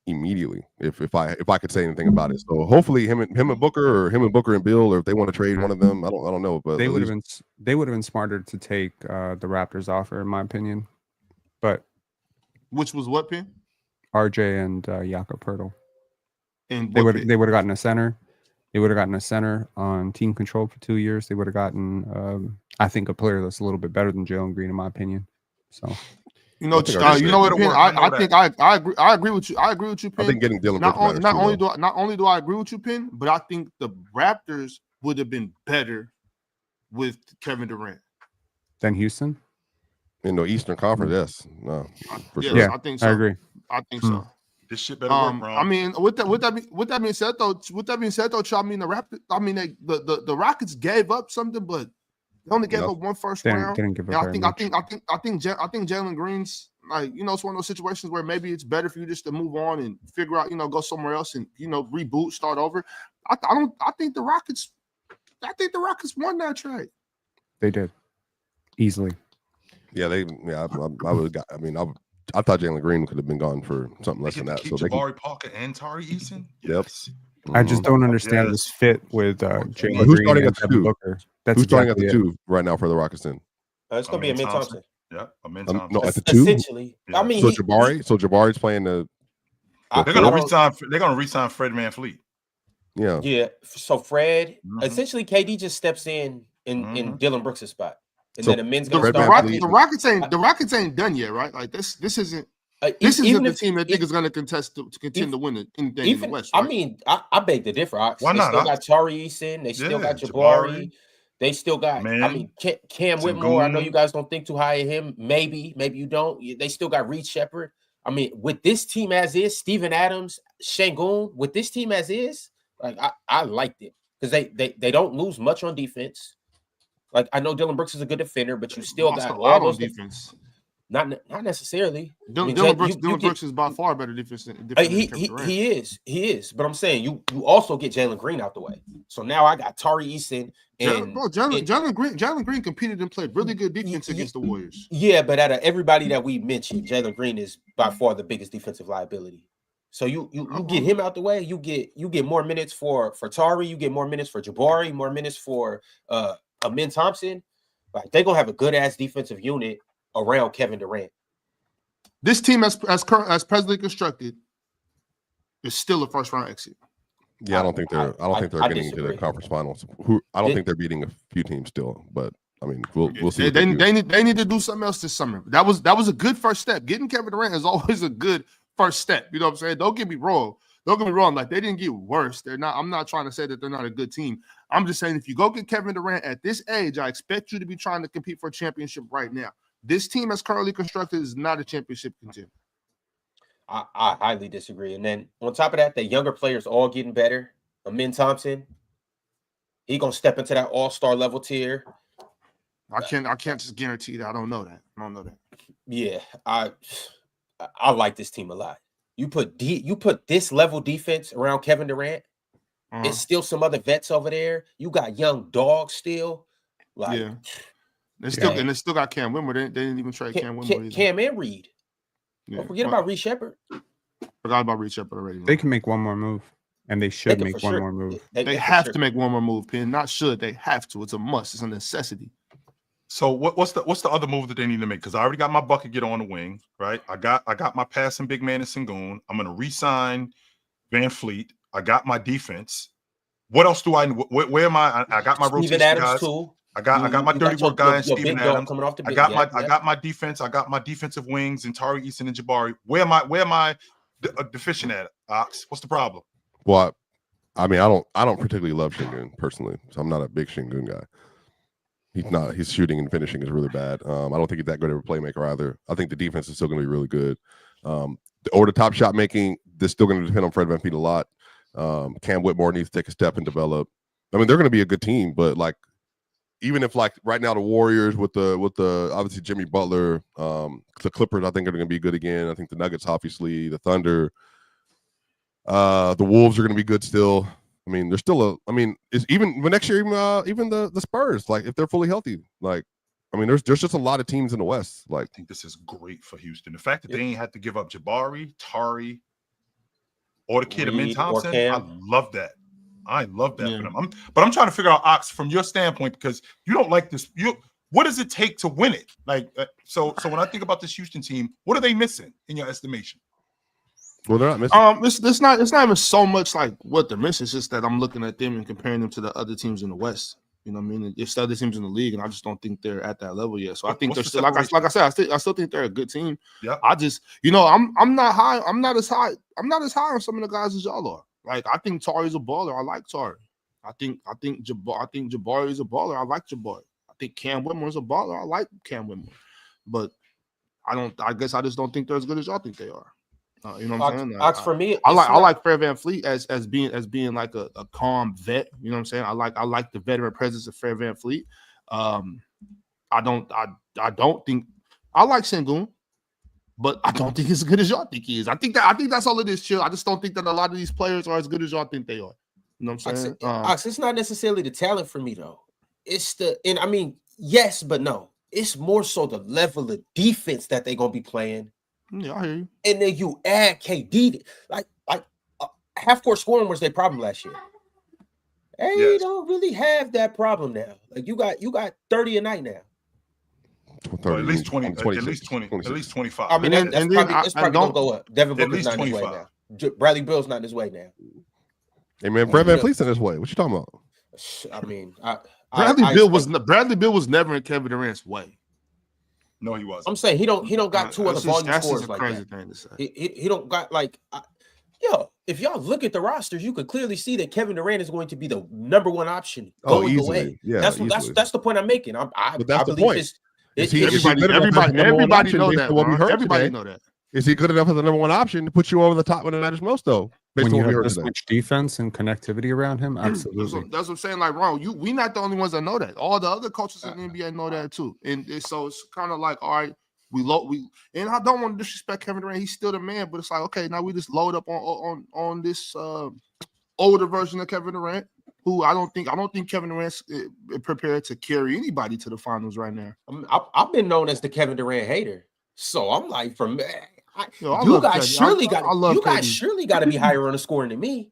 immediately if I could say anything about it. So hopefully him and Booker and Bill, or if they want to trade one of them, I don't know. But they would have been smarter to take the Raptors offer, in my opinion. But which was what, Pin? RJ and Jakob Poeltl. And they would have gotten a center. They would have gotten a center on team control for 2 years. They would have gotten, I think, a player that's a little bit better than Jalen Green, in my opinion. So, you know what, Pin? I agree with you. I agree with you, Pin. I think getting Dylan. Not only do I agree with you, Pin, but I think the Raptors would have been better with Kevin Durant than Houston. In the Eastern Conference, yes. No, sure. I think so. I agree. I think so. This shit better work, bro. I mean, with that being said though, Chill, I mean the Rockets gave up something, but they only gave up one first round. Didn't give up very I much. think Jalen Green's like, it's one of those situations where maybe it's better for you just to move on and figure out, go somewhere else and reboot, start over. I think the Rockets won that trade. They did easily. Yeah, I thought Jalen Green could have been gone for something less than that. So Jabari Parker and Tari Eason. Yes. I just don't understand this fit with Jalen Who's Green starting and at the Devin two? Booker. That's Who's starting at exactly the 2 right now for the Rockets then? It's gonna be Amin Thompson. Yeah, Amin Thompson. No, at the 2. Essentially, Yeah. I mean, So Jabari's playing the. They're gonna resign. They're gonna resign Fred VanVleet. Yeah. Yeah. So Fred, essentially, KD just steps in Dylan Brooks' spot, and then Amin's gonna start. The Rockets ain't done yet, right? Like this isn't. This isn't the team that think is going to contend to win anything in the West. Right? I mean, I beg to differ. Why not? They still got Tari Eason. They still got Jabari. They still got. Cam Whitmore. I know you guys don't think too high of him. Maybe you don't. They still got Reed Shepherd. I mean, with this team as is, Steven Adams, Şengün, with this team as is, like I liked it because they don't lose much on defense. Like I know Dylan Brooks is a good defender, but you still got all those defense. Not necessarily. Dylan Brooks is by far better defense. He is. But I'm saying you also get Jalen Green out the way. So now I got Tari Eason and Jalen Green competed and played really good defense against the Warriors. Yeah, but out of everybody that we mentioned, Jalen Green is by far the biggest defensive liability. So you get him out the way. You get more minutes for Tari. You get more minutes for Jabari. More minutes for Amin Thompson. Like they're gonna have a good ass defensive unit around Kevin Durant. This team, as presently constructed, is still a first round exit. Yeah, I don't think they're getting to the conference finals. I don't think they're beating a few teams still, but I mean, we'll see. They need to do something else this summer. That was a good first step. Getting Kevin Durant is always a good first step. You know what I'm saying? Don't get me wrong. Like they didn't get worse. They're not. I'm not trying to say that they're not a good team. I'm just saying if you go get Kevin Durant at this age, I expect you to be trying to compete for a championship right now. This team, as currently constructed, is not a championship contender. I highly disagree. And then on top of that, the younger players all getting better. Amin Thompson, he gonna step into that all-star level tier. I can't just guarantee that. I don't know that. Yeah, I like this team a lot. You put this level defense around Kevin Durant. There's still some other vets over there. You got young dogs still. Like, yeah. They still got Cam Whitmore. They didn't even trade Cam Whitmore either. Cam and Reed. Yeah. Don't forget about Reed Shepherd. Forgot about Reed Shepherd already. They can make one more move, and they should make one more move. They have to make one more move, Pin. Not should. They have to. It's a must. It's a necessity. So what's the other move that they need to make? Because I already got my bucket getter on the wing, right? I got my passing big man in Şengün. I'm gonna re-sign VanVleet. I got my defense. What else do I? Where am I? I got my rotation guys. Too. I got my dirty work guy and Steven Adams. I got my defense. I got my defensive wings and Tari Eason and Jabari. Where am I deficient at, Ox? What's the problem? Well, I mean, I don't particularly love Şengün personally, so I'm not a big Şengün guy. He's not. His shooting and finishing is really bad. I don't think he's that good of a playmaker either. I think the defense is still going to be really good. The top shot making, they're still going to depend on Fred VanVleet a lot. Cam Whitmore needs to take a step and develop. I mean, they're going to be a good team, but like, even if like right now the Warriors with the obviously Jimmy Butler, the Clippers I think are going to be good again. I think the Nuggets obviously, the Thunder, the Wolves are going to be good still. I mean, there's still it's even next year even the Spurs, like if they're fully healthy, like I mean there's just a lot of teams in the West. Like I think this is great for Houston. The fact that they ain't had to give up Jabari, Tari, or the kid Amin Thompson, I love that. I love that for them. But I'm trying to figure out, Ox, from your standpoint, because you don't like this. What does it take to win it? Like, so when I think about this Houston team, what are they missing in your estimation? Well, they're not missing. It's not even so much like what they're missing. It's just that I'm looking at them and comparing them to the other teams in the West. You know what I mean? It's the other teams in the league, and I just don't think they're at that level yet. So I think they're still, like I said, I still think they're a good team. Yeah. I just, I'm not high. I'm not as high on some of the guys as y'all are. Like I think Tari's a baller. I like Tari. I think Jabari is a baller. I like Jabari. I think Cam Whitmore is a baller. I like Cam Whitmore. But I guess I just don't think they're as good as y'all think they are. You know what I'm saying? Ox, for me, I like Fred VanVleet as being like a calm vet. You know what I'm saying? I like the veteran presence of Fred VanVleet. I don't think I like Sengun, but I don't think it's as good as y'all think he is. I think that's all it is, Chill. I just don't think that a lot of these players are as good as y'all think they are. You know what I'm saying? Ox, it's not necessarily the talent for me though. It's yes, but no. It's more so the level of defense that they're gonna be playing. Yeah, I hear you. And then you add KD, like half court scoring was their problem last year. They don't really have that problem now. Like you got 30 a night now. 30, at least 20, at least 25. I mean, that's probably gonna go up. Devin Booker's not in his way 25. now. Bradley Beal's not in his way now. Hey man, Fred VanVleet's in his way. What you talking about? I mean, Bradley Beal was never in Kevin Durant's way. No, he wasn't. I'm saying he don't got two other volume scores like that. Thing to say. He don't got like. If y'all look at the rosters, you could clearly see that Kevin Durant is going to be the number one option going away. Yeah, that's the point I'm making. I believe everybody know that. Everybody know that. Is he good enough as the number one option to put you over the top when it matters most, though? When you have this much defense and connectivity around him, absolutely. That's what I'm saying. Like, Ron, we not the only ones that know that. All the other coaches in the NBA know that too. And so it's kind of like, all right, and I don't want to disrespect Kevin Durant. He's still the man, but it's like, okay, now we just load up on this older version of Kevin Durant, who I don't think Kevin Durant's prepared to carry anybody to the finals right now. I've been known as the Kevin Durant hater, so I'm like, you guys surely got to be higher on the scoring than me.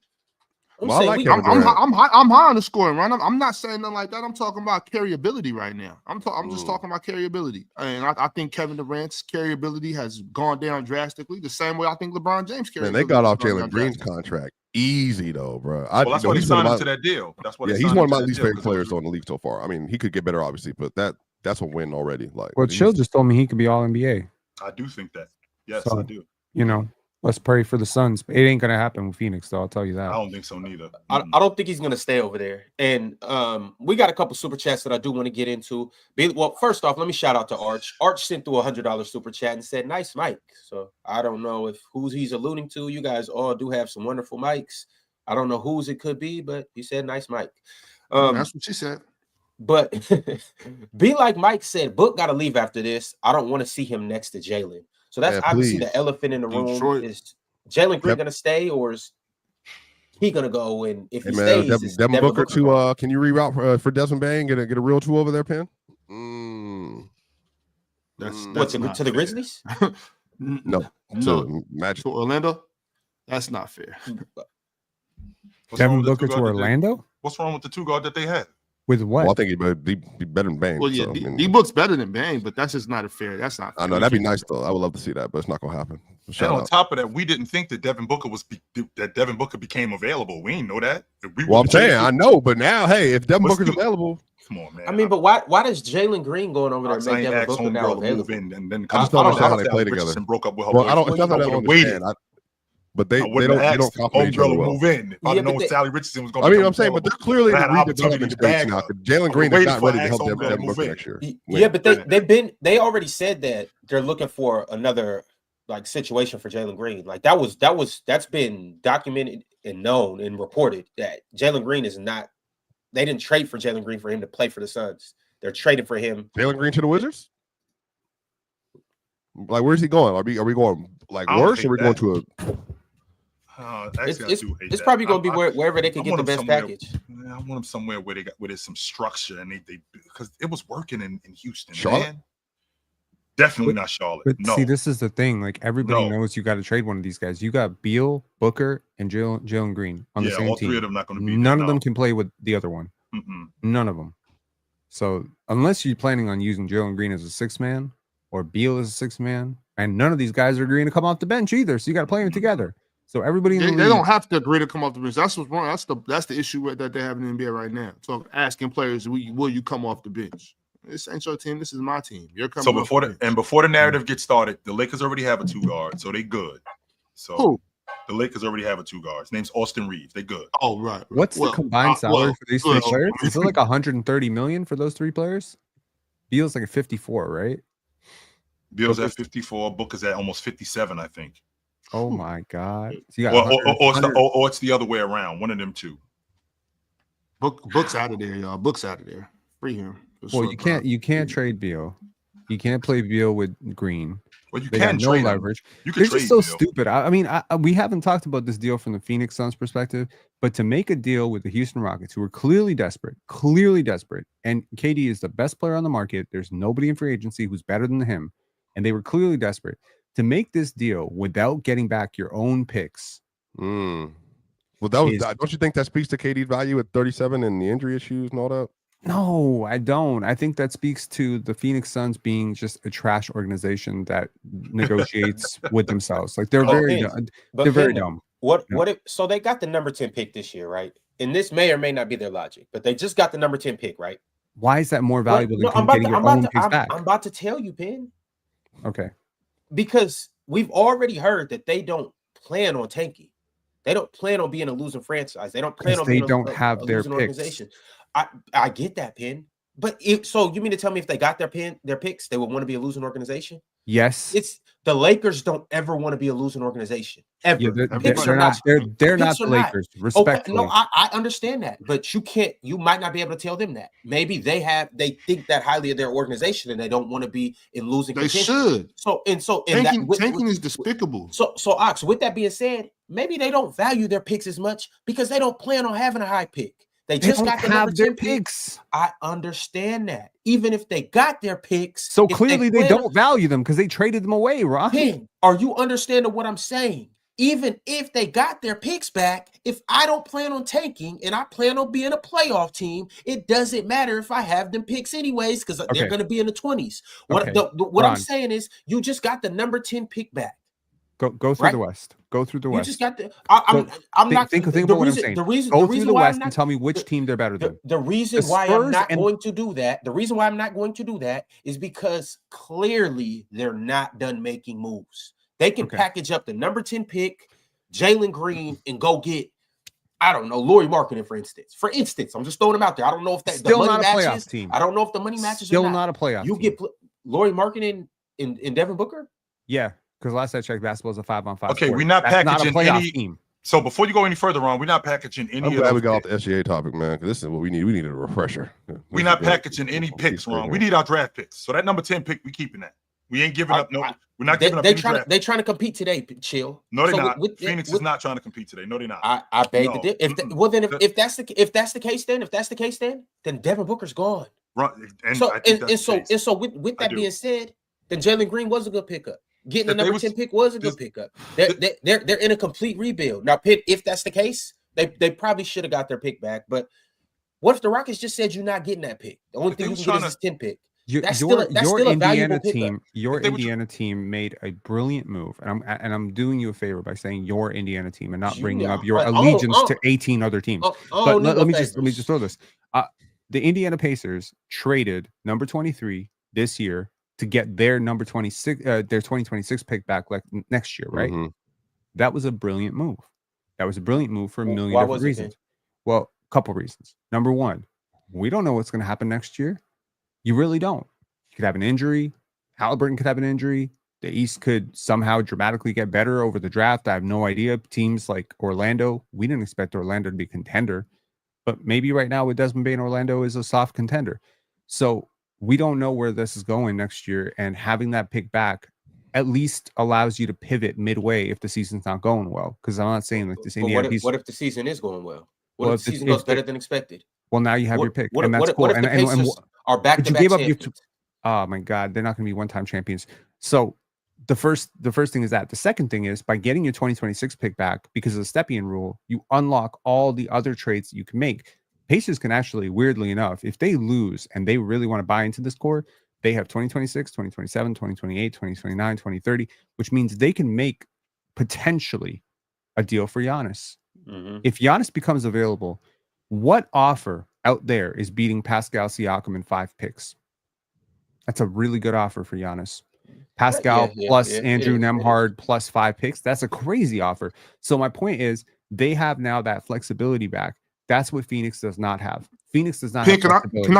I'm high on the scoring, right? I'm not saying nothing like that. I'm talking about carryability right now. I'm just talking about carryability, and I think Kevin Durant's carryability has gone down drastically. The same way I think LeBron James carryability. Man, they got off Jalen Green's contract easy though, bro. That's why he signed him to that deal. That's what. Yeah, he's one of my least favorite players on the league so far. I mean, he could get better, obviously, but that's a win already. Like, well, Chill just told me he could be All NBA. I do think that. Yes, I do. Let's pray for the Suns. It ain't gonna happen with Phoenix, though. I'll tell you that. I don't think so neither. I don't think he's gonna stay over there. And we got a couple super chats that I do want to get into. Well, first off, let me shout out to Arch. Arch sent through $100 super chat and said, "Nice mic." So I don't know if who's he's alluding to. You guys all do have some wonderful mics. I don't know whose it could be, but he said, "Nice mic." That's what she said. But be like Mike said, Book got to leave after this. I don't want to see him next to Jalen. So that's obviously the elephant in the room. Detroit. Is Jalen Green going to stay, or is he going to go? And if he stays, Devin Booker to can you reroute for Desmond Bain? Get a real two over there, Penn? That's to the Grizzlies? No, to Magic. To Orlando. That's not fair. Devin Booker to Orlando? What's wrong with the two guard that they had? With what? Well, I think he'd be better than Bane. Well, yeah, D-Book's better than Bane, but that's just not a fair. That's not fair. I know that'd be nice though. I would love to see that, but it's not gonna happen. And on top of that, we didn't think that Devin Booker became available. We didn't know that. I'm saying I know, but now, hey, if Devin Booker's available, come on, man. I mean, but why does Jalen Green going over there make Devin Booker now available? And then I just don't understand how they play together. And broke up with her. Well, I don't. It's not that I don't understand. But they don't compliment each other well. Move in. If I know Sally Richardson was going to I'm saying, but they're clearly in the redevelopment stage now. Jalen Green is not ready to help Devin Booker next year. Yeah, but they already said that they're looking for another like situation for Jalen Green. Like that's been documented and known and reported that Jalen Green is not. They didn't trade for Jalen Green for him to play for the Suns. They're trading for him. Jalen Green to the Wizards. Like, where's he going? Are we going like worse? Or are we going to a? It's probably going to be wherever they can get the best package. I want them somewhere where there's some structure and they because it was working in Houston. Charlotte? Man. Definitely not Charlotte. But no. See, this is the thing. Like everybody knows you got to trade one of these guys. You got Beal, Booker, and Jalen Green on the same all team. Three of them not going to be. None of them can play with the other one. None of them. So unless you're planning on using Jalen Green as a 6-man or Beal as a 6-man, and none of these guys are agreeing to come off the bench either. So you got to play them together. So everybody they don't have to agree to come off the bench. That's what's wrong. That's the issue that they have in the NBA right now. So asking players, will you come off the bench? This ain't your team. This is my team. You're coming. So before the narrative gets started, the Lakers already have a 2 guard, so they good. So who? The Lakers already have a 2 guards. Name's Austin Reeves. They good. Oh right. What's the combined salary for these 3 players? Is it like 130 million for those 3 players? Beal's like a 54, right? Beal's at 54. Booker's at almost 57, I think. Oh my God! So you got or it's the other way around. One of them two. Books out of there, y'all. Books out of there. Free him. Well, you can't trade Beal. You can't play Beal with Green. Well, you they can got no trade leverage. They're just so stupid. I mean, we haven't talked about this deal from the Phoenix Suns perspective, but to make a deal with the Houston Rockets, who are clearly desperate, and KD is the best player on the market. There's nobody in free agency who's better than him, and they were clearly desperate to make this deal without getting back your own picks. Well, don't you think that speaks to KD's value at 37 and the injury issues and all that? No, I don't. I think that speaks to the Phoenix Suns being just a trash organization that negotiates with themselves. Like they're very dumb. What if so they got the number 10 pick this year, right? And this may or may not be their logic, but they just got the number 10 pick, right? Why is that more valuable than getting your own picks back? I'm about to tell you, Penn. Okay. Because we've already heard that they don't plan on tanking. They don't plan on being a losing franchise. They don't plan on being a losing organization. I get that, Penn. But so you mean to tell me if they got their picks, they would want to be a losing organization? Yes. It's the Lakers don't ever want to be a losing organization. Ever. Yeah, they're not the Lakers, respectfully. Okay, no, I understand that, but you might not be able to tell them that. Maybe they think that highly of their organization and they don't want to be in losing contention. They should. Tanking is despicable. So Ox, with that being said, maybe they don't value their picks as much because they don't plan on having a high pick. They just got the number 10 picks. I understand that. Even if they got their picks. So clearly they don't value them because they traded them away, Ron. King, are you understanding what I'm saying? Even if they got their picks back, if I don't plan on tanking and I plan on being a playoff team, it doesn't matter if I have them picks anyways because they're going to be in the 20s. What I'm saying is you just got the number 10 pick back. Go through the West. Go through the West. You just got the. I'm not. Think about what I'm saying. Go through the West and tell me which team they're better than. The reason why I'm not going to do that. The reason why I'm not going to do that is because clearly they're not done making moves. They can package up the number 10 pick, Jalen Green, and go get, I don't know, Lauri Markkanen, for instance. I'm just throwing them out there. I don't know if that still the money not a matches. Playoff team. I don't know if the money matches. Still or not a playoff. You team. get Lauri Markkanen in Devin Booker. Yeah. Because last I checked, basketball is a 5-on-5. Okay, sport. we're not packaging any team. So before you go any further on, we're not packaging any. I'm glad we got off the SGA topic, man. Because this is what we need. We needed a refresher. We're not packaging any picks, Ron. We need our draft picks. So that number 10 pick, we keeping that. We ain't giving up. No, we're not giving up. They're trying to compete today. Chill. No, they're not. Phoenix is not trying to compete today. No, they're not. I beg the dip. If that's the case, then Devin Booker's gone. Ron, so with that being said, then Jalen Green was a good pickup. Getting the number 10 pick was a good pickup. They're in a complete rebuild. Now, Pitt, if that's the case, they probably should have got their pick back. But what if the Rockets just said you're not getting that pick? The only thing you can get is this 10 pick. That's still a valuable pickup. Your Indiana team made a brilliant move, and I'm doing you a favor by saying your Indiana team and not bringing up your allegiance to 18 other teams. But let me just throw this. The Indiana Pacers traded number 23 this year to get their number 26, their 2026 pick back like next year, right? Mm-hmm. That was a brilliant move. That was a brilliant move for a million different reasons. Well, a couple reasons. Number one, we don't know what's going to happen next year. You really don't. You could have an injury. Halliburton could have an injury. The East could somehow dramatically get better over the draft. I have no idea. Teams like Orlando, we didn't expect Orlando to be a contender, but maybe right now with Desmond Bane, Orlando is a soft contender. So we don't know where this is going next year, and having that pick back at least allows you to pivot midway if the season's not going well. Because I'm not saying like this. What if the season is going well? What if the season goes better than expected? Well, now you have your pick, and that's cool. What if the Pacers are back-to-back champions? Oh my God, they're not going to be one-time champions. So the first thing is that. The second thing is by getting your 2026 pick back because of the Stepien rule, you unlock all the other trades that you can make. Pacers can actually, weirdly enough, if they lose and they really want to buy into this core, they have 2026, 2027, 2028, 2029, 2030, which means they can make potentially a deal for Giannis. Mm-hmm. If Giannis becomes available, what offer out there is beating Pascal Siakam in 5 picks? That's a really good offer for Giannis. Pascal plus Andrew Nembhard plus 5 picks. That's a crazy offer. So my point is they have now that flexibility back. That's what Phoenix does not have. Phoenix does not have flexibility. Can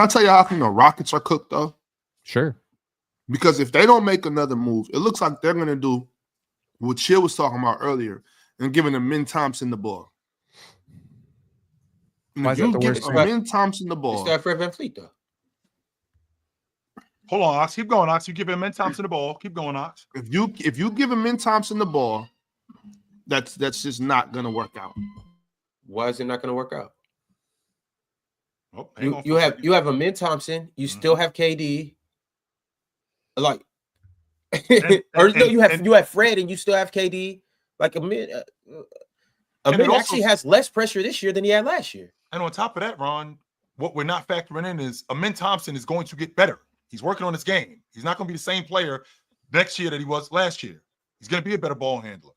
I tell you how the Rockets are cooked, though? Sure. Because if they don't make another move, it looks like they're going to do what Chill was talking about earlier and giving Amin Thompson the ball. And Why if is that you the give worst thing? Amin Thompson the They ball, start Fred VanVleet though. Hold on, Ox. Keep going, Ox. You give him Thompson the ball. Keep going, Ox. if you give Amin Thompson the ball, that's just not gonna work out. Why is it not going to work out? Oh, hang on for You a have second. you have Amin Thompson. You still have KD. Like, or no, you have Fred, and you still have KD. Like Amin also- actually has less pressure this year than he had last year. And on top of that, Ron, what we're not factoring in is Amin Thompson is going to get better. He's working on his game. He's not going to be the same player next year that he was last year. He's going to be a better ball handler.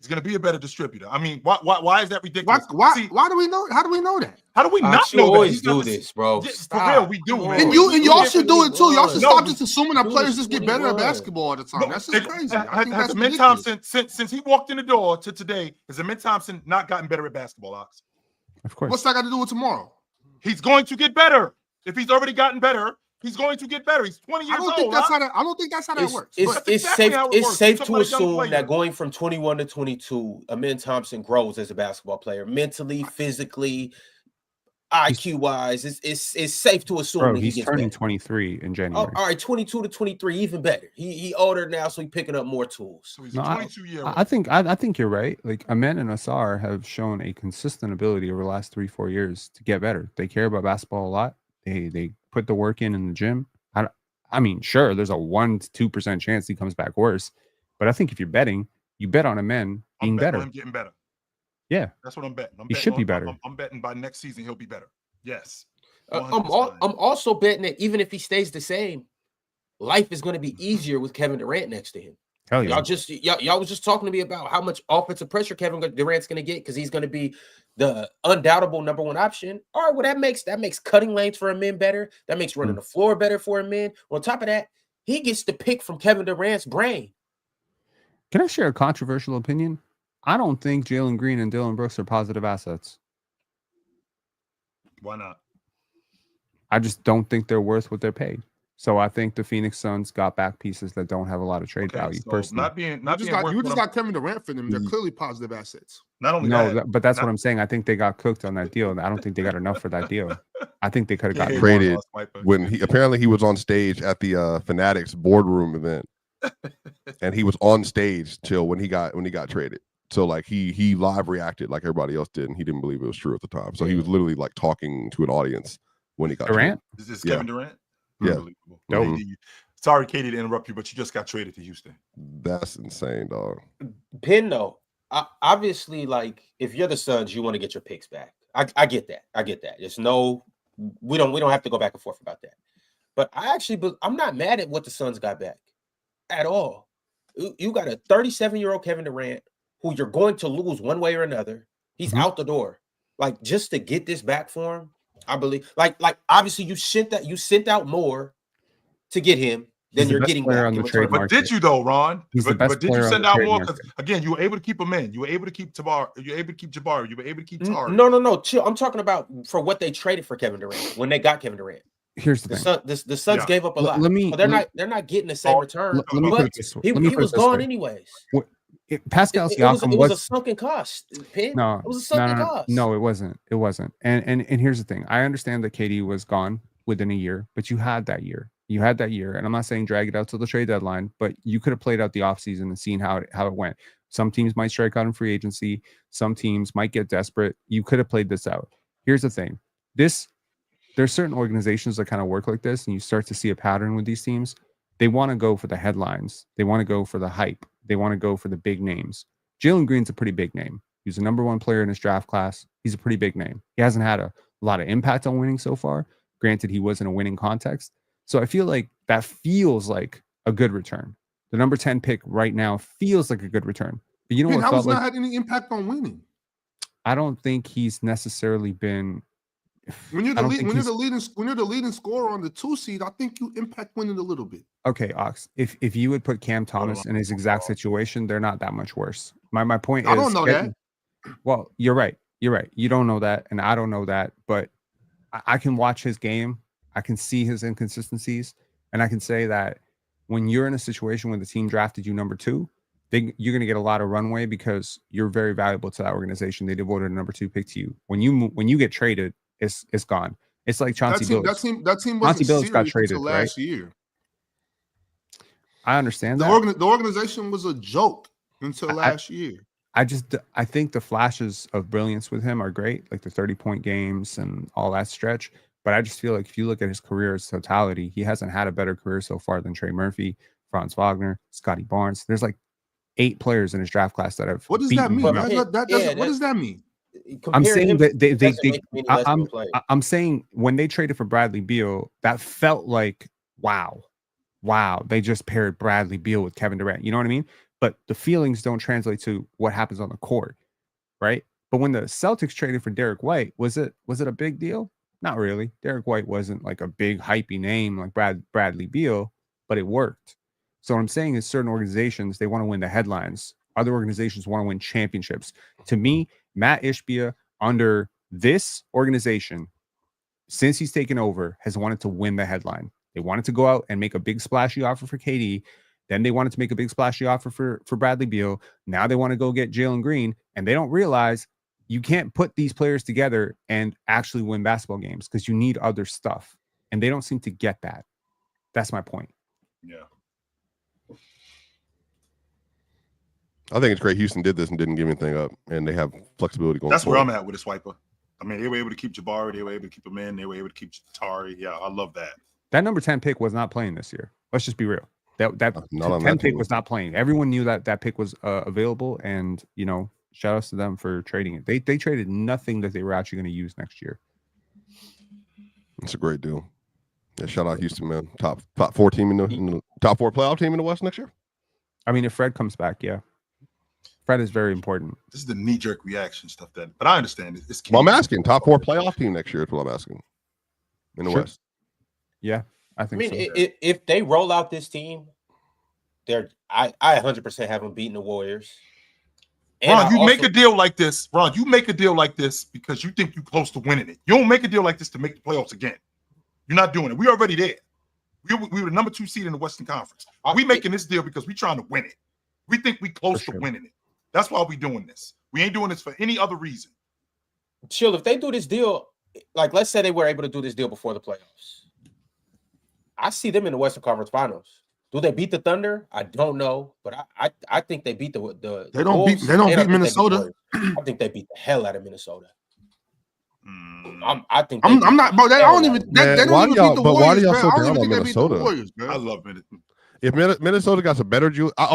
He's going to be a better distributor. I mean, why is that ridiculous? Why See, do we know? How do we know that? how do we not You know that? always He's not do the- this, bro. Yeah, for Stop. real, we do, Come man. on. And y'all should do it too. Y'all should No, stop we- just assuming that do players this just get better at 21. basketball all the time. No, That's just crazy. I think has that's Amin ridiculous. Thompson since he walked in the door to today, has Amin Thompson not gotten better at basketball, Ox? Of course. What's that got to do with tomorrow? He's going to get better. If he's already gotten better, he's going to get better. He's 20 years I old. don't think that's how that works. It's, But That's exactly how it works. safe You're to talking about a young assume player. that going from 21 to 22, Amin Thompson grows as a basketball player, mentally, physically, IQ wise. It's safe to assume Bro, that he he's gets turning better. 23 in Oh, January. all right, 22 to 23, even better. He older now, so he's picking up more tools. So he's No, a 22-year-old. I think you're right. Like Amen and Asar have shown a consistent ability over the last 3-4 years to get better. They care about basketball a lot. They put the work in the gym. I mean, sure, there's a 1 to 2% chance he comes back worse, but I think if you're betting, you bet on Amen being I'm betting better. on him getting better. Yeah, That's what I'm betting. He should be better. I'm betting by next season he'll be better. Yes. I'm 100%. also betting that even if he stays the same, life is going to be easier with Kevin Durant next to him. hell yeah. Y'all was just talking to me about how much offensive pressure Kevin Durant's going to get because he's going to be the undoubtable number one option. All right, well that makes cutting lanes for Amin better. That makes running the floor better for Amin. On top of that, he gets to pick from Kevin Durant's brain. Can I share a controversial opinion? I don't think Jalen Green and Dylan Brooks are positive assets. Why not? I just don't think they're worth what they're paid. So I think the Phoenix Suns got back pieces that don't have a lot of trade value. So Personally, You just got Kevin Durant for them. They're clearly positive assets. Not only no, that, but that's what I'm saying. I think they got cooked on that deal. I don't think they got enough for that deal. I think they could have gotten Yeah, more. Traded when he was on stage at the Fanatics boardroom event, and he was on stage till when he got traded. So like he live reacted like everybody else did, and he didn't believe it was true at the time. So he was literally like talking to an audience when he got Durant. Is this Yeah. Kevin Durant? Yeah. Unbelievable. Nope. KD. Sorry, Katie, to interrupt you, but you just got traded to Houston. traded. That's insane, dog. Pin though, obviously, like if you're the Suns, you want to get your picks back. I get that. There's no, we don't have to go back and forth about that. But I'm not mad at what the Suns got back at all. You got a 37-year-old Kevin Durant who you're going to lose one way or another. He's out the door. Like just to get this back for him, I believe. Like obviously you sent out more to get him than He's the you're best getting player back. on the in trade return. But market. did you though, Ron? He's the best but did player you on send the out trade more? market. Because again, you were able to keep him in. You were able to keep Jabari. You were able to keep Jabari. You were able to keep Tari. No. Chill. I'm talking about for what they traded for Kevin Durant when they got Kevin Durant. Here's the thing. The Suns gave up a lot. They're not getting the same return. Let me but put it this way. he was gone anyways. Pascal It Siakam was a sunken cost. Pin. No, it was a sunken cost. No, it wasn't. It wasn't. And here's the thing. I understand that KD was gone within a year, but you had that year. And I'm not saying drag it out till the trade deadline, but you could have played out the offseason and seen how it went. Some teams might strike out in free agency. Some teams might get desperate. You could have played this out. Here's the thing. There's certain organizations that kind of work like this, and you start to see a pattern with these teams. They want to go for the headlines. They want to go for the hype. They want to go for the big names. Jalen Green's a pretty big name. He's the number one player in his draft class. He's a pretty big name. He hasn't had a lot of impact on winning so far. Granted, he was in a winning context. So I feel like that feels like a good return. The number 10 pick right now feels like a good return. But you know what? How has not had any impact on winning? I don't think he's necessarily been. When you're the leading scorer on the 2 seed, I think you impact winning a little bit. Okay, Ox. If you would put Cam Thomas in his exact situation, they're not that much worse. My point is, I don't know that. Well, you're right. You don't know that, and I don't know that. But I can watch his game. I can see his inconsistencies, and I can say that when you're in a situation where the team drafted you number 2, you're going to get a lot of runway because you're very valuable to that organization. They devoted a number 2 pick to you. When you get traded, it's gone. It's like Chauncey Billups. That team wasn't Chauncey Billups got serious traded until last year. I understand the that. The organization was a joke until last year. I think the flashes of brilliance with him are great, like the 30-point games and all that stretch. But I just feel like if you look at his career as totality, he hasn't had a better career so far than Trey Murphy, Franz Wagner, Scotty Barnes. There's like 8 players in his draft class that have. What does that mean? What does that mean? I'm saying that I'm saying when they traded for Bradley Beal, that felt like wow, they just paired Bradley Beal with Kevin Durant. You know what I mean? But the feelings don't translate to what happens on the court, right? But when the Celtics traded for Derek White, was it a big deal? Not really. Derek White wasn't like a big hypey name like Bradley Beal, but it worked. So what I'm saying is certain organizations, they want to win the headlines. Other organizations want to win championships. To me, Matt Ishbia under this organization, since he's taken over, has wanted to win the headline. They wanted to go out and make a big splashy offer for KD. Then they wanted to make a big splashy offer for Bradley Beal. Now they want to go get Jalen Green, and they don't realize you can't put these players together and actually win basketball games because you need other stuff. And they don't seem to get that. That's my point. Yeah. I think it's great Houston did this and didn't give anything up, and they have flexibility going. That's forward. where I'm at with this Swiper. I mean, they were able to keep Jabari. They were able to keep him in. They were able to keep Tari. Yeah, I love that. That number 10 pick was not playing this year. Let's just be real. That 10 pick was not playing. Everyone knew that pick was available, and shout outs to them for trading it. They traded nothing that they were actually going to use next year. It's a great deal. Yeah, shout out Houston, man. Top 4 team in the top 4 playoff team in the West next year. I mean, if Fred comes back, yeah. Fred is very important. This is the knee-jerk reaction stuff but I understand it. It's well, I'm asking top 4 playoff team next year is what I'm asking in the West. Yeah, I think. If they roll out this team, I 100% have them beating the Warriors. And Ron, you make a deal like this. Ron, you make a deal like this because you think you're close to winning it. You don't make a deal like this to make the playoffs again. You're not doing it. We're already there. We were the number 2 seed in the Western Conference. We making this deal because we're trying to win it. We think we close to winning it. That's why we're doing this. We ain't doing this for any other reason. Chill, if they do this deal, like let's say they were able to do this deal before the playoffs, I see them in the Western Conference Finals. Do they beat the Thunder? I don't know, but I think they beat the They don't beat Minnesota. I think they beat the hell out of Minnesota. I think I'm not, bro. They don't even. They don't even beat the Warriors. Why do y'all so down on Minnesota? Warriors, I love Minnesota. If Minnesota got some better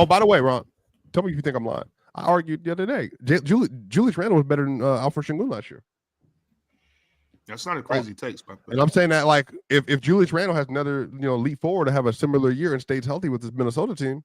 by the way, Ron, tell me if you think I'm lying. I argued the other day. Julius Randle was better than Alfred Sengun last year. That's not a crazy take, and I'm saying that like if Julius Randle has another leap forward to have a similar year and stays healthy with this Minnesota team,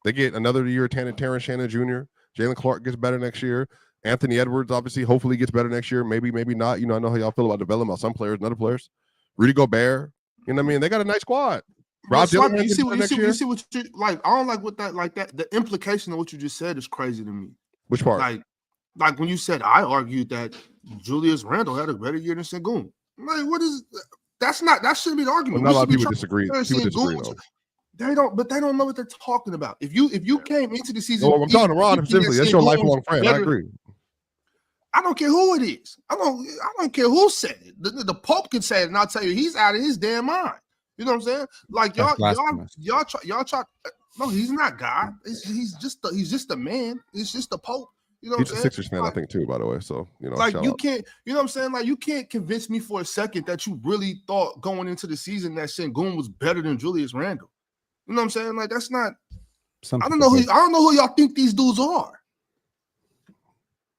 they get another year. Terrence Shannon Jr., Jalen Clark gets better next year. Anthony Edwards obviously hopefully gets better next year. Maybe not. I know how y'all feel about development of some players and other players. Rudy Gobert. You know what I mean? They got a nice squad. Rob Dillon, you see what you like. I don't like what that like that. The implication of what you just said is crazy to me. Which part? Like when you said I argued that Julius Randle had a better year than Sengun. Like, what is that shouldn't be the argument. Well, not a lot of people disagree. People disagree though. They don't know what they're talking about. If you came into the season, I'm talking to Ron simply. That's your lifelong friend. I agree. I don't care who it is. I don't care who said it. The Pope can say it, and I'll tell you, he's out of his damn mind. You know what I'm saying? Like y'all try. No, he's not God. He's just a man. He's just the Pope. You know what I'm saying? He's a Sixers fan, I think, too, by the way. So, like you can't, you know what I'm saying? Like you can't convince me for a second that you really thought going into the season that Sengun was better than Julius Randle. You know what I'm saying? Like that's not. I don't know who y'all think these dudes are.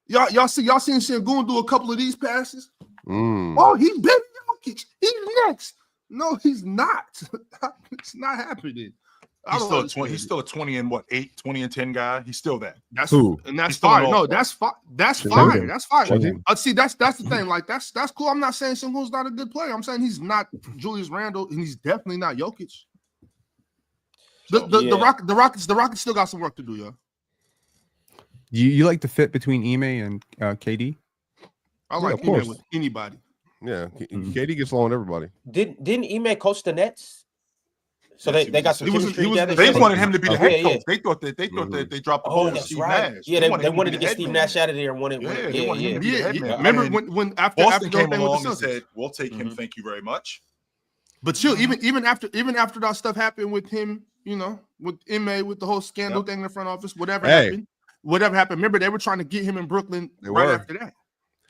Y'all seen Sengun do a couple of these passes? Oh, he's better than Jokic. He's next. No, he's not. It's not happening. He's still a 20 and 10 guy. He's still that. That's who, and that's fire. No, that's fire. That's fire. That's fire. See, that's the thing. Like that's cool. I'm not saying Sengun's not a good player. I'm saying he's not Julius Randle, and he's definitely not Jokic. The Rockets still got some work to do, y'all. You like the fit between Ime and KD? I like Ime with anybody. Yeah, KD gets along with everybody. Didn't Ime coach the Nets? So Yes, they got some he was- chemistry he was- together. They So wanted him to be the Yeah, head yeah. coach. They thought that they dropped the Oh, ball to that's Steve right. Nash. Yeah, they him wanted to be get the Steve head Nash man. out of there and wanted. Yeah, they wanted him to be the head man. Remember And when after Boston the came thing along with the and Celtics. said, "We'll take him. Thank you very much." But chill, even after that stuff happened with him, with Ime, with the whole scandal thing in the front office, whatever happened. Remember, they were trying to get him in Brooklyn after that.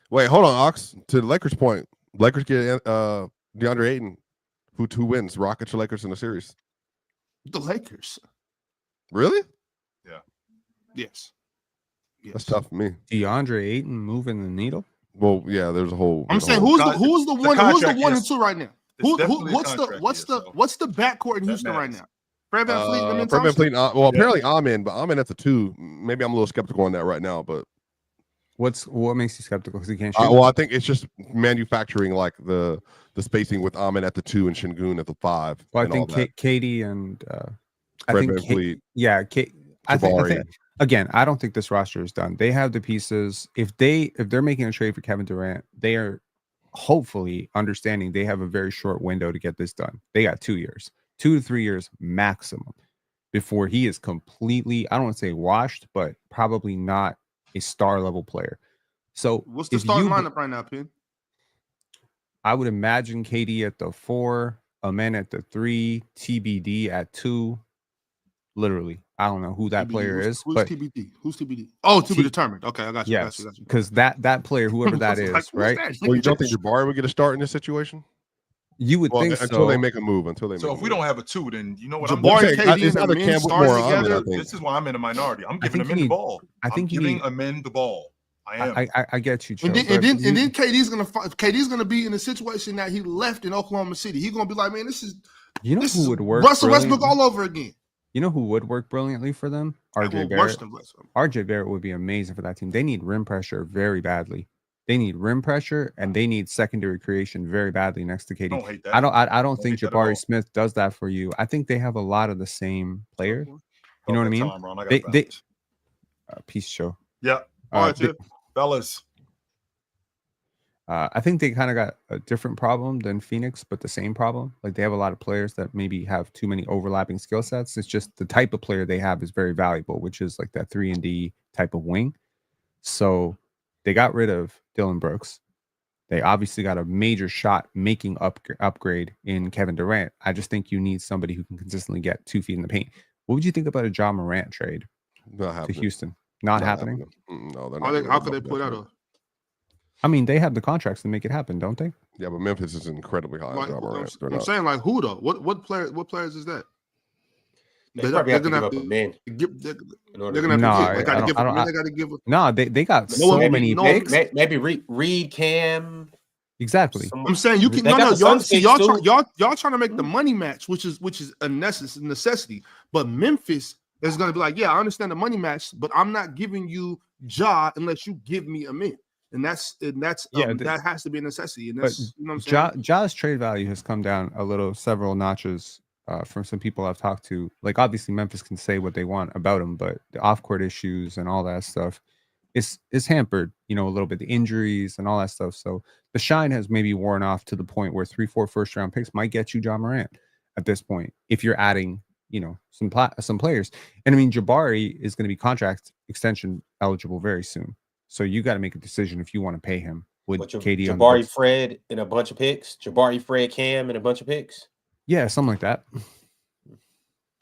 Wait, hold on, Ox. To the Lakers' point, Lakers get DeAndre Ayton. Who wins? Rockets or Lakers in the series? The Lakers. Really? Yeah. Yes. That's tough for me. DeAndre Ayton moving the needle. Well, yeah, there's a whole. I'm saying who's the one and two right now? What's the backcourt in Houston right now? Fred VanVleet, Fred VanVleet. Well, apparently I'm but I'm in at the 2. Maybe I'm a little skeptical on that right now, but what makes you skeptical? Because he can't shoot. Well, I think it's just manufacturing like the spacing with Amin at the 2 and Şengün at the 5. Well, I think Katie and Fred VanVleet. I think again, I don't think this roster is done. They have the pieces. If they're making a trade for Kevin Durant, they are hopefully understanding they have a very short window to get this done. They got 2 years, 2 to 3 years maximum before he is completely, I don't want to say washed, but probably not a star level player. So what's the starting lineup right now, Pin? I would imagine KD at the 4, Amen at the 3, TBD at 2. Literally, I don't know who that player is. Who's but TBD? Who's TBD? Oh, to be determined. Okay, I got you. Yes, because that player, whoever that is, right? Well, you don't think Jabari would get a start in this situation? You would think until they make a move. So if we don't have a 2, then you know what? Jabari, KD, and Amen starting together. This is why I'm in a minority. I'm giving Amen the ball. I'm giving Amen the ball. I get you, Joe, and then KD's gonna be in a situation that he left in Oklahoma City. He's gonna be like, man, this is who would work? Russell Westbrook all over again. You know who would work brilliantly for them? RJ Barrett. RJ Barrett would be amazing for that team. They need rim pressure very badly. They need rim pressure and they need secondary creation very badly next to KD. I don't think Jabari Smith does that for you. I think they have a lot of the same players. You know what I mean? They peace show. Yeah. All right, fellas. I think they kind of got a different problem than Phoenix, but the same problem. Like they have a lot of players that maybe have too many overlapping skill sets. It's just the type of player they have is very valuable, which is like that 3-and-D type of wing. So they got rid of Dylan Brooks. They obviously got a major shot making upgrade in Kevin Durant. I just think you need somebody who can consistently get 2 feet in the paint. What would you think about a Ja Morant trade to Houston? Not happening? No, they're not. How could they pull that off? I mean, they have the contracts to make it happen, don't they? Yeah, but Memphis is incredibly high. I'm saying, like, who though? What players is that? They're gonna have to give. They're gonna have to give. No, they got so many picks. Maybe Reed, Cam. Exactly. I'm saying you can. Y'all trying to make the money match, which is a necessity. But Memphis is gonna be like, yeah, I understand the money match, but I'm not giving you Ja unless you give me a min. And that has to be a necessity. And that's, you know what I'm saying? Ja's trade value has come down several notches from some people I've talked to. Like obviously Memphis can say what they want about him, but the off-court issues and all that stuff is hampered, a little bit. The injuries and all that stuff. So the shine has maybe worn off to the point where 3-4 first-round picks might get you Ja Morant at this point if you're adding, some players. And I mean, Jabari is going to be contract extension eligible very soon. So you got to make a decision if you want to pay him with KD. Jabari, Fred, and a bunch of picks. Jabari, Fred, Cam, and a bunch of picks. Yeah, something like that.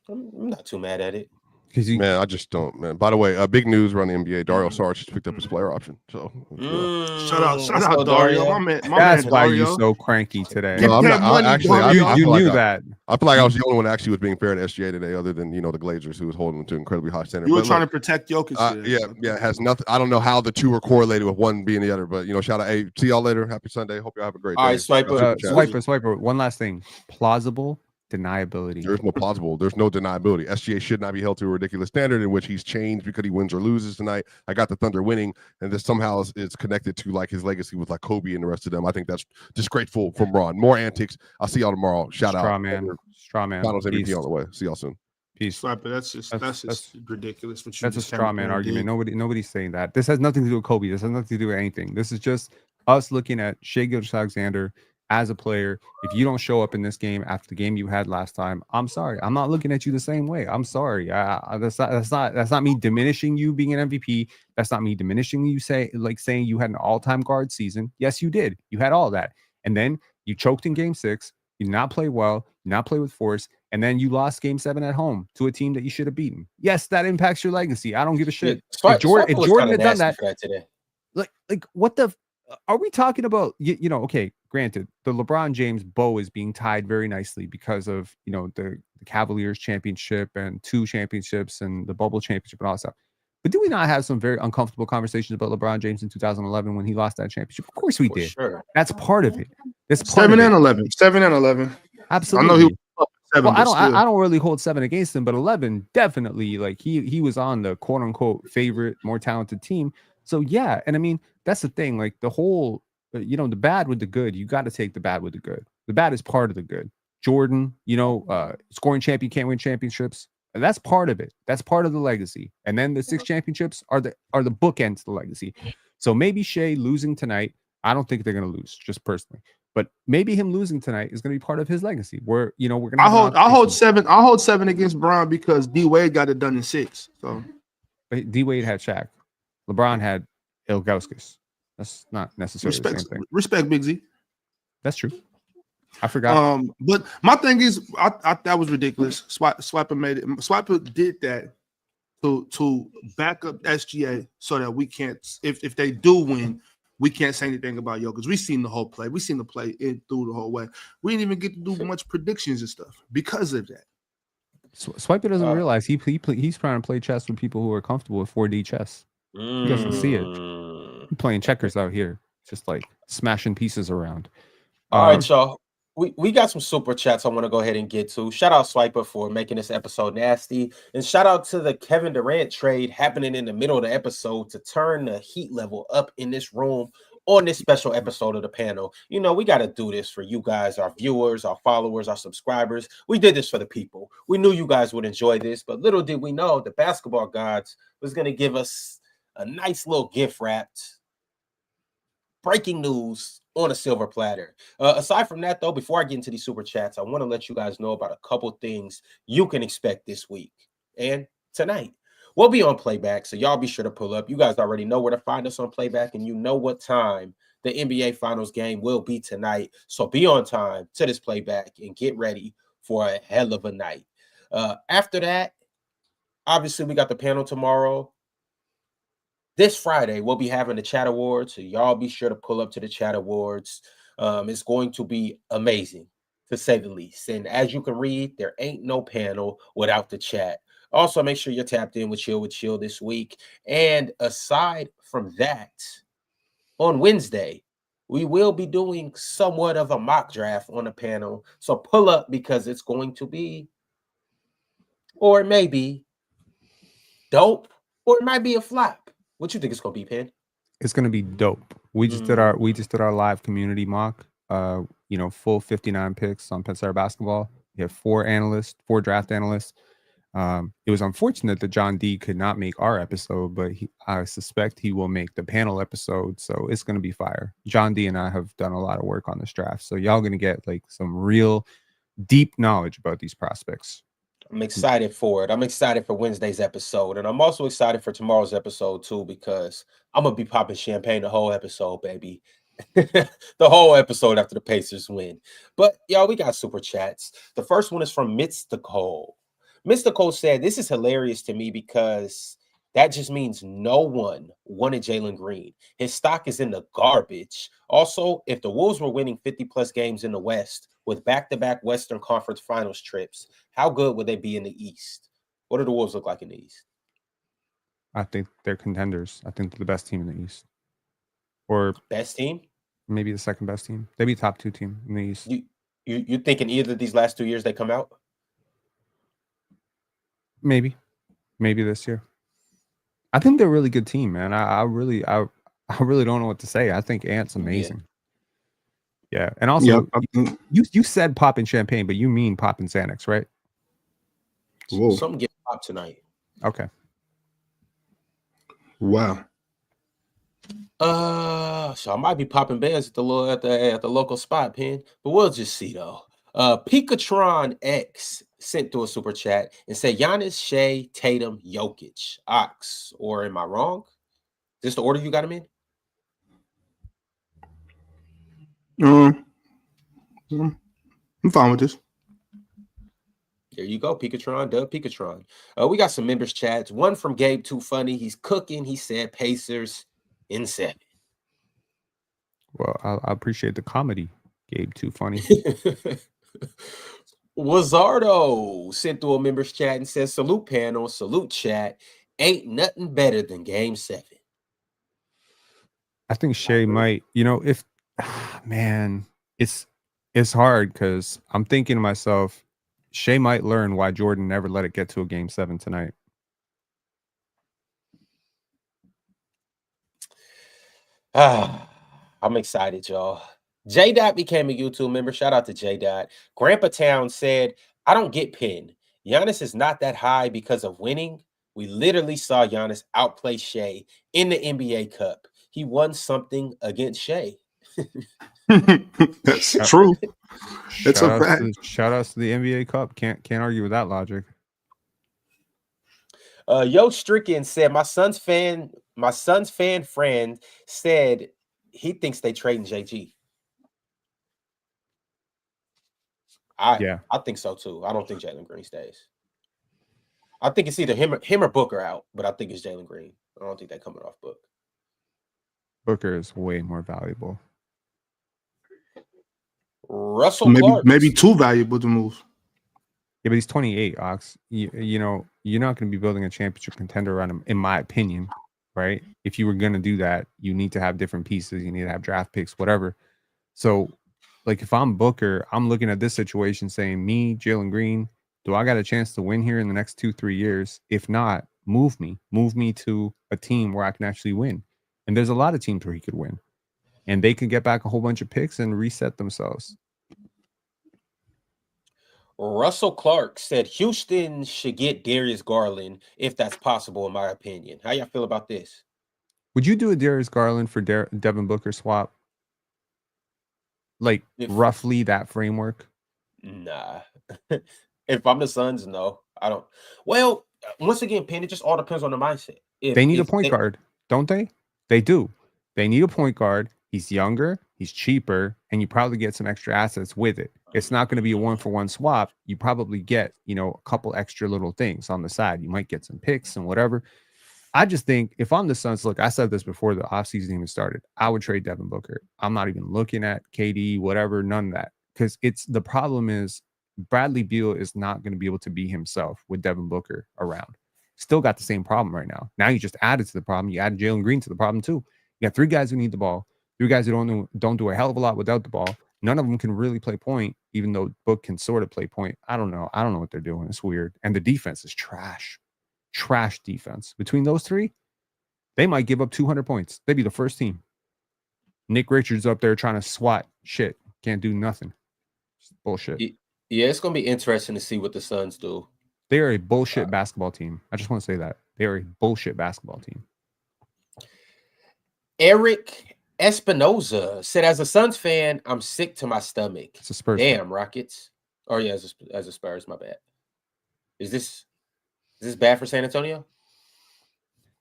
I'm not too mad at it. Man, I just don't, man. By the way, big news around the NBA. Dario Saric just picked up his player option. So shout out Dario. That's why you're so cranky today. No, I'm not. You knew that. I feel like I was the only one that actually was being fair to SGA today, other than the Glazers, who was holding them to incredibly high standard. You were trying to protect Jokic. Yeah, it has nothing. I don't know how the two are correlated with one being the other, but shout out. Hey, see y'all later. Happy Sunday. Hope y'all have a great day. All right, Swiper. One last thing. Plausible deniability. There's no plausible. There's no deniability. SGA should not be held to a ridiculous standard in which he's changed because he wins or loses tonight. I got the Thunder winning, and this somehow is connected to like his legacy with like Kobe and the rest of them. I think that's disgraceful from Ron. More antics. I'll see y'all tomorrow. Shout out. Straw man. Finals MVP on the way. See y'all soon. Peace. Right, but that's just ridiculous. That's a straw man argument. Nobody's saying that. This has nothing to do with Kobe. This has nothing to do with anything. This is just us looking at Shai Gilgeous-Alexander as a player, if you don't show up in this game after the game you had last time, I'm sorry. I'm not looking at you the same way. I'm sorry. That's not me diminishing you being an MVP. That's not me diminishing you saying you had an all-time guard season. Yes, you did. You had all that. And then you choked in game 6. You did not play well, you did not play with force, and then you lost game 7 at home to a team that you should have beaten. Yes, that impacts your legacy. I don't give a shit. Yeah, if Jordan had done that, today. like what the are we talking about? Okay, granted, the LeBron James bow is being tied very nicely because of the Cavaliers championship and 2 championships and the bubble championship and all that stuff. But do we not have some very uncomfortable conversations about LeBron James in 2011 when he lost that championship? Of course we did. Sure. That's part of it. That's part 7 and 11. 7 and 11. Absolutely. I know he was 7. Well, I don't really hold 7 against him, but 11 definitely, like he was on the quote unquote favorite, more talented team. So yeah, and I mean that's the thing. Like the whole, the bad with the good. You got to take the bad with the good. The bad is part of the good. Jordan, scoring champion can't win championships. And that's part of it. That's part of the legacy. And then the 6 championships are the bookends to the legacy. So maybe Shea losing tonight. I don't think they're going to lose, just personally. But maybe him losing tonight is going to be part of his legacy. We're going to. I hold 7. I hold 7 against Brown because D Wade got it done in 6. So, but D Wade had Shaq. LeBron had Ilgauskas. That's not necessarily the same thing. Respect, Big Z. That's true. I forgot. But my thing is, I that was ridiculous. Swiper made it. Swiper did that to back up SGA so that we can't. If they do win, we can't say anything about because we seen the whole play. We seen the play through the whole way. We didn't even get to do much predictions and stuff because of that. Swiper doesn't realize he's trying to play chess with people who are comfortable with 4D chess. He doesn't see it. He's playing checkers out here, just like smashing pieces around. All right, y'all. We got some super chats I want to go ahead and get to. Shout out Swiper for making this episode nasty. And shout out to the Kevin Durant trade happening in the middle of the episode to turn the heat level up in this room on this special episode of the panel. We got to do this for you guys, our viewers, our followers, our subscribers. We did this for the people. We knew you guys would enjoy this, but little did we know the basketball gods was going to give us a nice little gift wrapped breaking news on a silver platter. Aside from that, though, before I get into these super chats, I want to let you guys know about a couple things you can expect this week and tonight. We'll be on Playback, so y'all be sure to pull up. You guys already know where to find us on Playback, and you know what time the NBA Finals game will be tonight. So be on time to this Playback and get ready for a hell of a night. After that, obviously, we got the panel tomorrow. This Friday, we'll be having the Chat Awards, so y'all be sure to pull up to the Chat Awards. It's going to be amazing, to say the least. And as you can read, there ain't no panel without the chat. Also, make sure you're tapped in with Chill this week. And aside from that, on Wednesday, we will be doing somewhat of a mock draft on the panel. So pull up because it's going to be, or it may be, dope, or it might be a flop. What you think it's gonna be, Pen? It's gonna be dope. We just did our live community mock. Full 59 picks on Penn State basketball. We have 4 draft analysts. It was unfortunate that John D could not make our episode, but I suspect he will make the panel episode. So it's gonna be fire. John D and I have done a lot of work on this draft, so y'all gonna get like some real deep knowledge about these prospects. I'm excited for it. I'm excited for Wednesday's episode. And I'm also excited for tomorrow's episode, too, because I'm going to be popping champagne the whole episode, baby. The whole episode after the Pacers win. But, y'all, we got super chats. The first one is from Mystical. Mystical said, this is hilarious to me because that just means no one wanted Jalen Green. His stock is in the garbage. Also, if the Wolves were winning 50-plus games in the West with back-to-back Western Conference Finals trips, how good would they be in the East? What do the Wolves look like in the East? I think they're contenders. I think they're the best team in the East. Or best team? Maybe the second best team. They'd be top 2 team in the East. You think in either of these last 2 years they come out? Maybe this year. I think they're a really good team, man. I really don't know what to say. I think Ant's amazing. Yeah. And also, you said popping champagne, but you mean popping Xanax, right? Whoa. Something get popped tonight. Okay. Wow. So I might be popping bands at the local spot, Pen, but we'll just see though. Pikatron X sent through a super chat and said Giannis, Shea, Tatum, Jokic, Ox. Or am I wrong? Is this the order you got him in? I'm fine with this. There you go, Pikatron, Dub Pikatron. We got some members chats. One from Gabe Too Funny. He's cooking. He said Pacers in 7. Well, I appreciate the comedy, Gabe. Too funny. Wazardo sent through a members chat and says, salute panel, salute chat. Ain't nothing better than game 7. I think Shea might, if man, it's hard because I'm thinking to myself, Shea might learn why Jordan never let it get to a game 7 tonight. I'm excited, y'all. J Dot became a YouTube member. Shout out to J Dot. Grandpa Town said, I don't get pinned. Giannis is not that high because of winning. We literally saw Giannis outplay Shea in the NBA Cup. He won something against Shea. That's true. It's a fact. Shout outs to the NBA Cup. Can't argue with that logic. Yo Stricken said, my son's fan friend said he thinks they trading JG. I think so too. I don't think Jalen Green stays. I think it's either him or Booker out, but I think it's Jalen Green. I don't think they're coming off Book. Booker is way more valuable. Russell Clark. Maybe too valuable to move. Yeah, but he's 28, Ox. You know, you're not going to be building a championship contender around him, in my opinion, right? If you were going to do that, you need to have different pieces. You need to have draft picks, whatever. So, like, if I'm Booker, I'm looking at this situation saying, me, Jalen Green, do I got a chance to win here in the next 2-3 years? If not, move me to a team where I can actually win. And there's a lot of teams where he could win. And they could get back a whole bunch of picks and reset themselves. Russell Clark said Houston should get Darius Garland if that's possible, in my opinion. How y'all feel about this? Would you do a Darius Garland for Devin Booker swap? Like roughly that framework? Nah. If I'm the Suns, no. I don't. Well, once again, Penn, it just all depends on the mindset. They need a point guard, don't they? They do. They need a point guard. He's younger, he's cheaper, and you probably get some extra assets with it. It's not going to be a one-for-one swap. You probably get, a couple extra little things on the side. You might get some picks and whatever. I just think if I'm the Suns, look, I said this before the offseason even started, I would trade Devin Booker. I'm not even looking at KD, whatever, none of that. Because the problem is Bradley Beal is not going to be able to be himself with Devin Booker around. Still got the same problem right now. Now you just added to the problem. You added Jalen Green to the problem too. You got 3 guys who need the ball. 3 guys who don't do a hell of a lot without the ball. None of them can really play point, even though Book can sort of play point. I don't know. I don't know what they're doing. It's weird. And the defense is trash. Trash defense. Between those 3, they might give up 200 points. They'd be the first team. Nick Richards up there trying to swat shit. Can't do nothing. It's bullshit. Yeah, it's going to be interesting to see what the Suns do. They are a bullshit basketball team. I just want to say that. They are a bullshit basketball team. Eric Espinoza said, as a Suns fan, I'm sick to my stomach. It's a Spurs. Damn, Rockets. Oh, yeah, as a Spurs, my bad. Is this bad for San Antonio?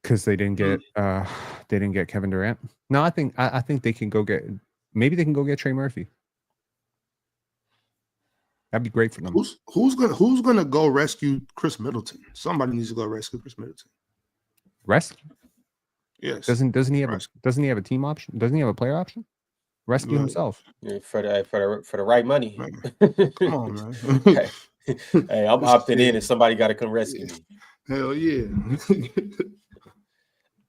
Because they didn't get Kevin Durant. No, I think they can go get, maybe they can go get Trey Murphy. That'd be great for them. Who's gonna go rescue Chris Middleton? Somebody needs to go rescue Chris Middleton. Rescue? Yes. Doesn't he have a team option? Doesn't he have a player option? Rescue himself. Yeah, for the right money. Come on, man. Hey, I'm opting in and somebody got to come rescue me. Hell yeah.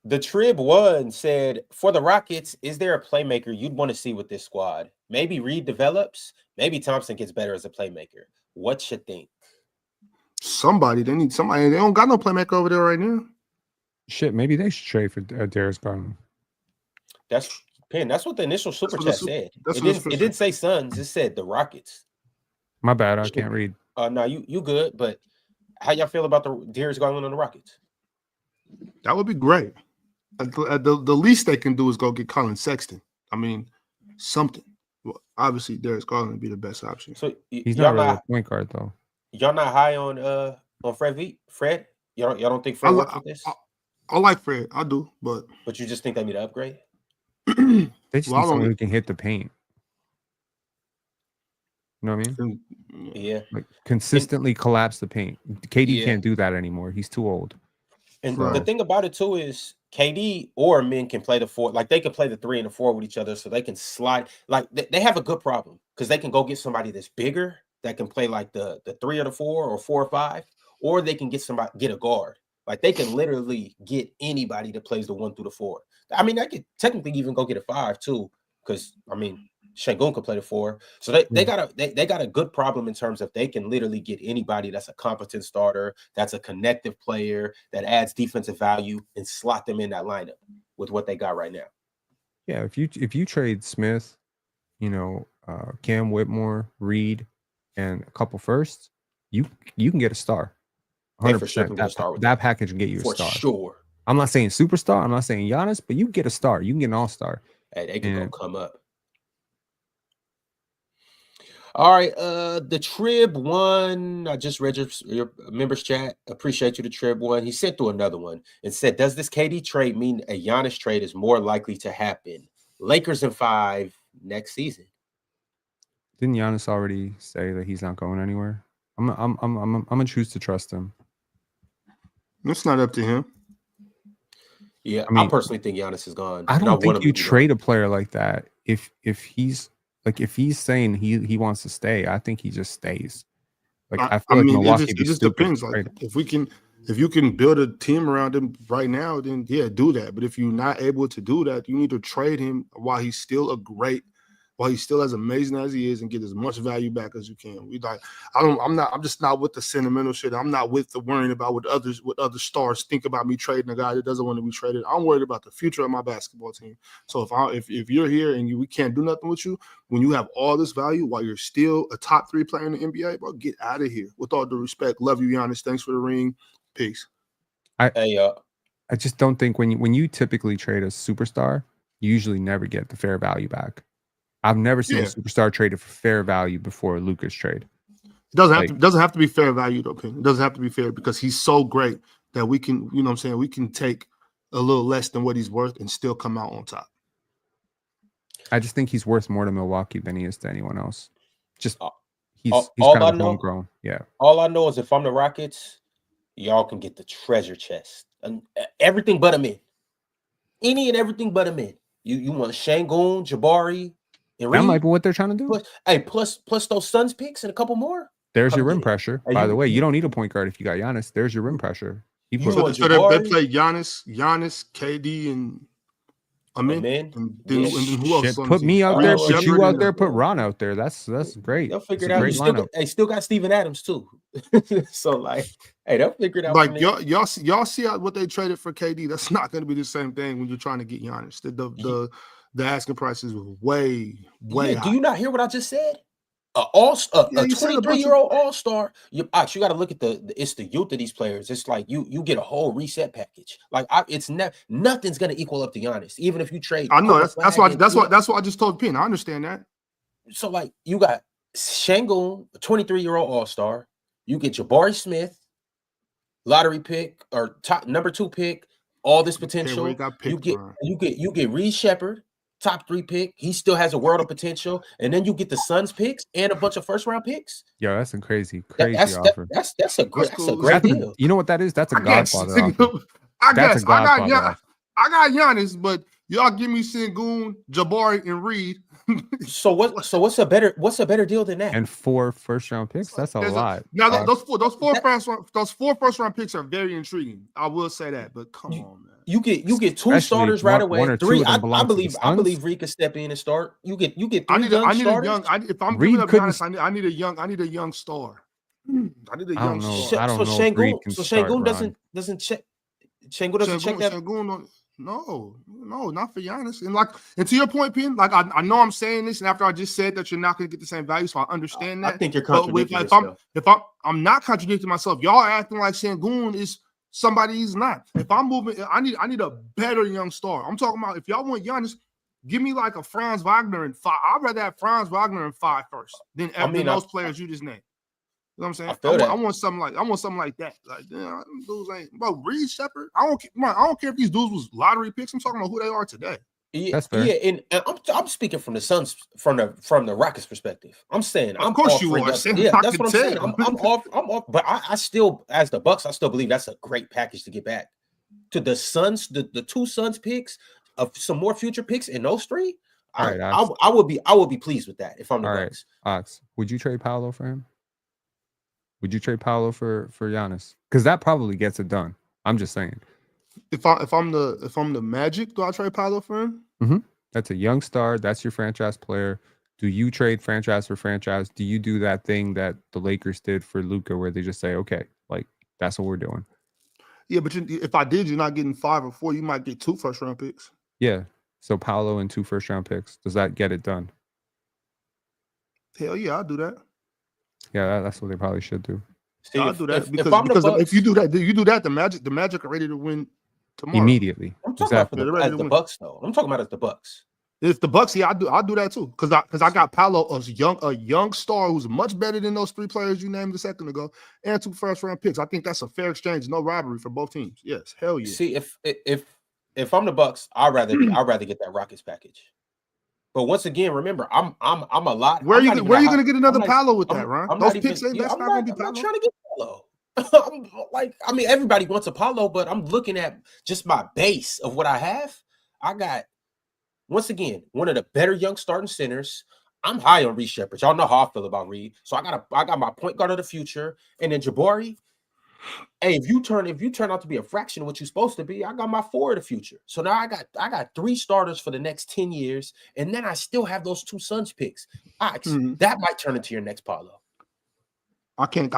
The Trib One said, for the Rockets, is there a playmaker you'd want to see with this squad? Maybe Reed develops. Maybe Thompson gets better as a playmaker. What you think? They need somebody. They don't got no playmaker over there right now. Shit, maybe they should trade for Darius Garland. That's what the initial super chat said. It didn't say Suns. It said the Rockets. My bad. I can't read. No, you good. But how y'all feel about the Darius Garland on the Rockets? That would be great. the least they can do is go get Colin Sexton. I mean, something. Well, obviously, Darius Garland would be the best option. So He's not really a point guard though. Y'all not high on Fred? Fred? Y'all don't think Fred works with this? I like Fred. I do, but you just think they need to upgrade? They just need someone who can hit the paint. You know what I mean? Yeah. Like consistently collapse the paint. KD can't do that anymore. He's too old. And the thing about it too is KD or men can play the 4. Like they can play the 3 and the 4 with each other, so they can slide. Like they have a good problem because they can go get somebody that's bigger that can play like the 3 or the 4 or 4 or 5, or they can get a guard. Like they can literally get anybody that plays the 1 through the 4. I mean, I could technically even go get a 5 too, because I mean Şengün could play the 4. So they got a good problem in terms of they can literally get anybody that's a competent starter, that's a connective player, that adds defensive value, and slot them in that lineup with what they got right now. Yeah, if you trade Smith, Cam Whitmore, Reed, and a couple firsts, you can get a star. 100%. That package can get you a star. For sure. I'm not saying superstar. I'm not saying Giannis, but you get a star. You can get an all-star. Hey, they can go come up. All right, the Trib one. I just read your members chat. Appreciate you, the Trib one. He sent through another one and said, "Does this KD trade mean a Giannis trade is more likely to happen? Lakers in 5 next season." Didn't Giannis already say that he's not going anywhere? I'm gonna choose to trust him. It's not up to him. Yeah, I personally think Giannis is gone. I don't think you trade a player like that if he's saying he wants to stay. I think he just stays. Like I feel like Milwaukee. It just depends. Like if you can build a team around him right now, then yeah, do that. But if you're not able to do that, you need to trade him while he's still as amazing as he is, and get as much value back as you can. I'm just not with the sentimental shit. I'm not with the worrying about what other stars think about me trading a guy that doesn't want to be traded. I'm worried about the future of my basketball team. So if you're here and we can't do nothing with you, when you have all this value while you're still a top 3 player in the NBA, bro, get out of here. With all due respect, love you, Giannis. Thanks for the ring. Peace. I just don't think when you typically trade a superstar, you usually never get the fair value back. I've never seen a superstar traded for fair value before Luka's trade. It doesn't have to be fair value though, Pin. It doesn't have to be fair because he's so great that we can, you know what I'm saying, we can take a little less than what he's worth and still come out on top. I just think he's worth more to Milwaukee than he is to anyone else. Just he's kind of homegrown. Yeah. All I know is if I'm the Rockets, y'all can get the treasure chest and everything but a man. Any and everything but a man. You want Şengün, Jabari. That might be what they're trying to do. Plus those Suns picks and a couple more. There's your rim pressure. By the way, you don't need a point guard if you got Giannis. There's your rim pressure. So they play Giannis, KD, and Amen. And then who else? Put me out there. Put you out there. Put Ron out there. That's great. They'll figure it out. Still got Steven Adams too. So they'll figure it out. Like y'all see what they traded for KD. That's not going to be the same thing when you're trying to get Giannis. The asking price is way high. Do you not hear what I just said? A 23-year-old all-star. You got to look at it's the youth of these players. It's like you get a whole reset package. Like nothing's gonna equal up to Giannis, even if you trade. I know that's what I just told Pin. I understand that. So like you got Şengün, a 23-year-old all-star. You get Jabari Smith, lottery pick or top number 2 pick. All this potential. You get Reed Shepherd, top 3 pick. He still has a world of potential, and then you get the Suns picks and a bunch of first-round picks. Yo, that's a crazy offer. That's a great deal. You know what that is? That's a Godfather offer. I got Giannis, but y'all give me Şengün, Jabari, and Reed. So what's a better deal than that? And 4 first-round picks. That's a lot. Now those four first-round picks are very intriguing. I will say that, but come on, man. You get 2 starters right away. 3. I believe Reed could step in and start. You get 3 starters. If I'm giving up Giannis, I need a young star. I need a young star. I don't know. Şengün doesn't check. Şengün doesn't check that. No, not for Giannis. And to your point, Pin, like I know I'm saying this, and after I just said that you're not going to get the same value, so I understand that. I think you're contradicting yourself. If I'm not contradicting myself, y'all are acting like Şengün is somebody he's not. If I'm moving, I need a better young star. I'm talking about if y'all want Giannis, give me like a Franz Wagner in 5. I'd rather have Franz Wagner in 5 first than those players you just named. You know what I'm saying? I want something like that. Like, yeah, dudes ain't bro. Reed Shepard. I don't care if these dudes was lottery picks. I'm talking about who they are today. Yeah, that's fair. Yeah, and I'm speaking from the Suns, from the Rockets perspective. I'm saying, of course you are. Yeah, that's what I'm saying. I'm off. But I still, as the Bucks, I still believe that's a great package to get back to the Suns. The 2 Suns picks of some more future picks in those 3. All right, I would be pleased with that if I'm the Bucks. Ox, would you trade Paolo for him? Would you trade Paolo for Giannis? Because that probably gets it done. I'm just saying. If I'm the Magic, do I trade Paolo for him? Mm-hmm. That's a young star. That's your franchise player. Do you trade franchise for franchise? Do you do that thing that the Lakers did for Luka, where they just say, "Okay, like that's what we're doing"? Yeah, but if I did, you're not getting 5 or 4. You might get 2 first-round picks. Yeah. So Paolo and 2 first-round picks. Does that get it done? Hell yeah, I'll do that. Yeah, that's what they probably should do. See, I'll do that because if you do that, the Magic are ready to win tomorrow. Immediately. I'm talking about as the Bucks, though. I'm talking about as the Bucks. If the Bucks, yeah, I'll do that too. Because I got Paolo, a young star who's much better than those 3 players you named a second ago, and 2 first-round picks. I think that's a fair exchange, no robbery for both teams. Yes, hell yeah. See, if I'm the Bucks, I'd rather get that Rockets package. But once again, remember, I'm a lot. Where are you going to get another Paolo with that, Ron? Those picks ain't that's not going to be Paolo. I'm not trying to get Paolo. Everybody wants a Paolo, but I'm looking at just my base of what I have. I got, once again, one of the better young starting centers. I'm high on Reed Shepard. Y'all know how I feel about Reed. So I got my point guard of the future, and then Jabari. Hey, if you turn out to be a fraction of what you're supposed to be, I got my 4 of the future. So now I got 3 starters for the next 10 years, and then I still have those 2 Suns picks. That might turn into your next Paolo. I can't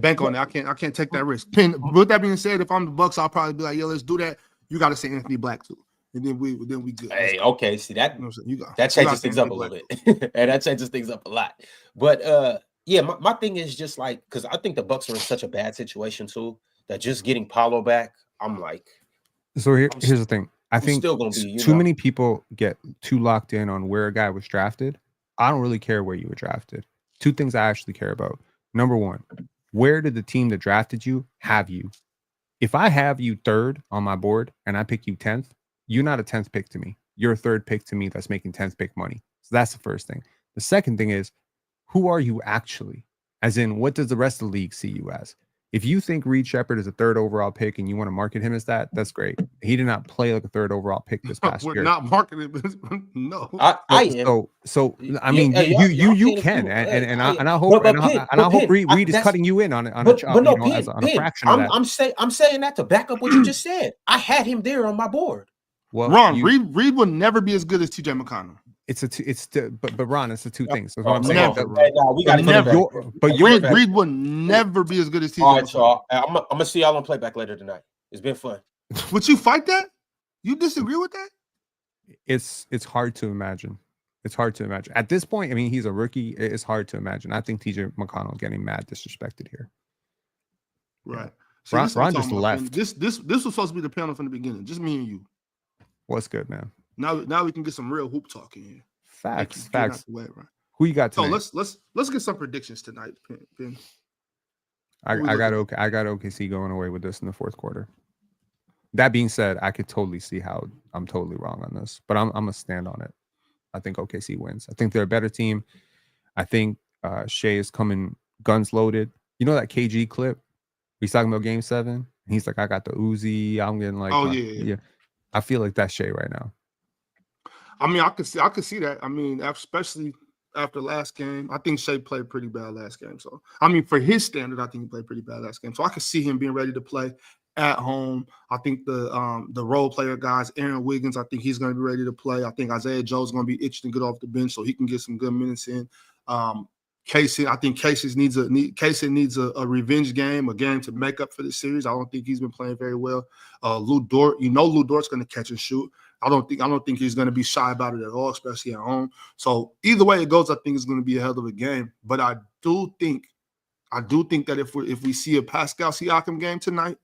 bank on that. I can't take that risk. With that being said, if I'm the Bucks, I'll probably be like, yo, let's do that. You got to say Anthony Black too, and then we good. Hey, okay, see that that changes things up a little bit, and that changes things up a lot. But yeah, my thing is just like, because I think the Bucks are in such a bad situation too that just getting Paolo back, I'm like. So here's the thing. I think still gonna be, too many people get too locked in on where a guy was drafted. I don't really care where you were drafted. 2 things I actually care about. Number 1, where did the team that drafted you have you? If I have you 3rd on my board and I pick you 10th, you're not a 10th pick to me. You're a 3rd pick to me that's making 10th pick money. So that's the first thing. The second thing is, who are you actually? As in, what does the rest of the league see you as? If you think Reed Shepard is a 3rd overall pick and you want to market him as that, that's great. He did not play like a 3rd overall pick this past year. We're not marketing this. No. I am. So I mean, you can, and I hope Reed is cutting you in on a fraction of that. I'm saying that to back up what you just said. I had him there on my board. Well, Ron, Reed will never be as good as TJ McConnell. But Ron, it's the 2 things. That's what I'm saying. We got to Reed will never be as good as TJ. All right, y'all. I'm gonna see y'all on Playback later tonight. It's been fun. Would you fight that? You disagree with that? It's hard to imagine. It's hard to imagine at this point. I mean, he's a rookie. It's hard to imagine. I think TJ McConnell getting mad disrespected here. Right. Yeah. See, Ron just left. This was supposed to be the panel from the beginning. Just me and you. What's good, man? Now we can get some real hoop talk in here. Facts. Way, right? Who you got tonight? So let's get some predictions tonight, Ben. I got OKC going away with this in the 4th quarter. That being said, I could totally see how I'm totally wrong on this, but I'm gonna stand on it. I think OKC wins. I think they're a better team. I think Shea is coming guns loaded. You know that KG clip? He's talking about Game 7. He's like, I got the Uzi. I'm getting like, yeah. I feel like that's Shea right now. I mean, I could see that. I mean, especially after last game, I think Shea played pretty bad last game. So, I mean, for his standard, I think he played pretty bad last game. So I could see him being ready to play at home. I think the role player guys, Aaron Wiggins, I think he's going to be ready to play. I think Isaiah Joe's going to be itching to get off the bench so he can get some good minutes in. Casey, I think Casey needs a revenge game, a game to make up for the series. I don't think he's been playing very well. Lou Dort, Lou Dort's going to catch and shoot. I don't think he's going to be shy about it at all, especially at home. So either way it goes, I think it's going to be a hell of a game. But I do think that if we see a Pascal Siakam game tonight,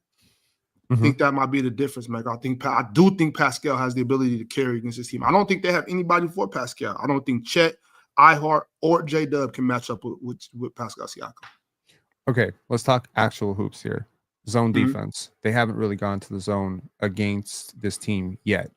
I think that might be the difference maker. I do think Pascal has the ability to carry against this team. I don't think they have anybody for Pascal. I don't think Chet, iHeart, or J-Dub can match up with Pascal Siakam. Okay, let's talk actual hoops here. Zone defense. They haven't really gone to the zone against this team yet.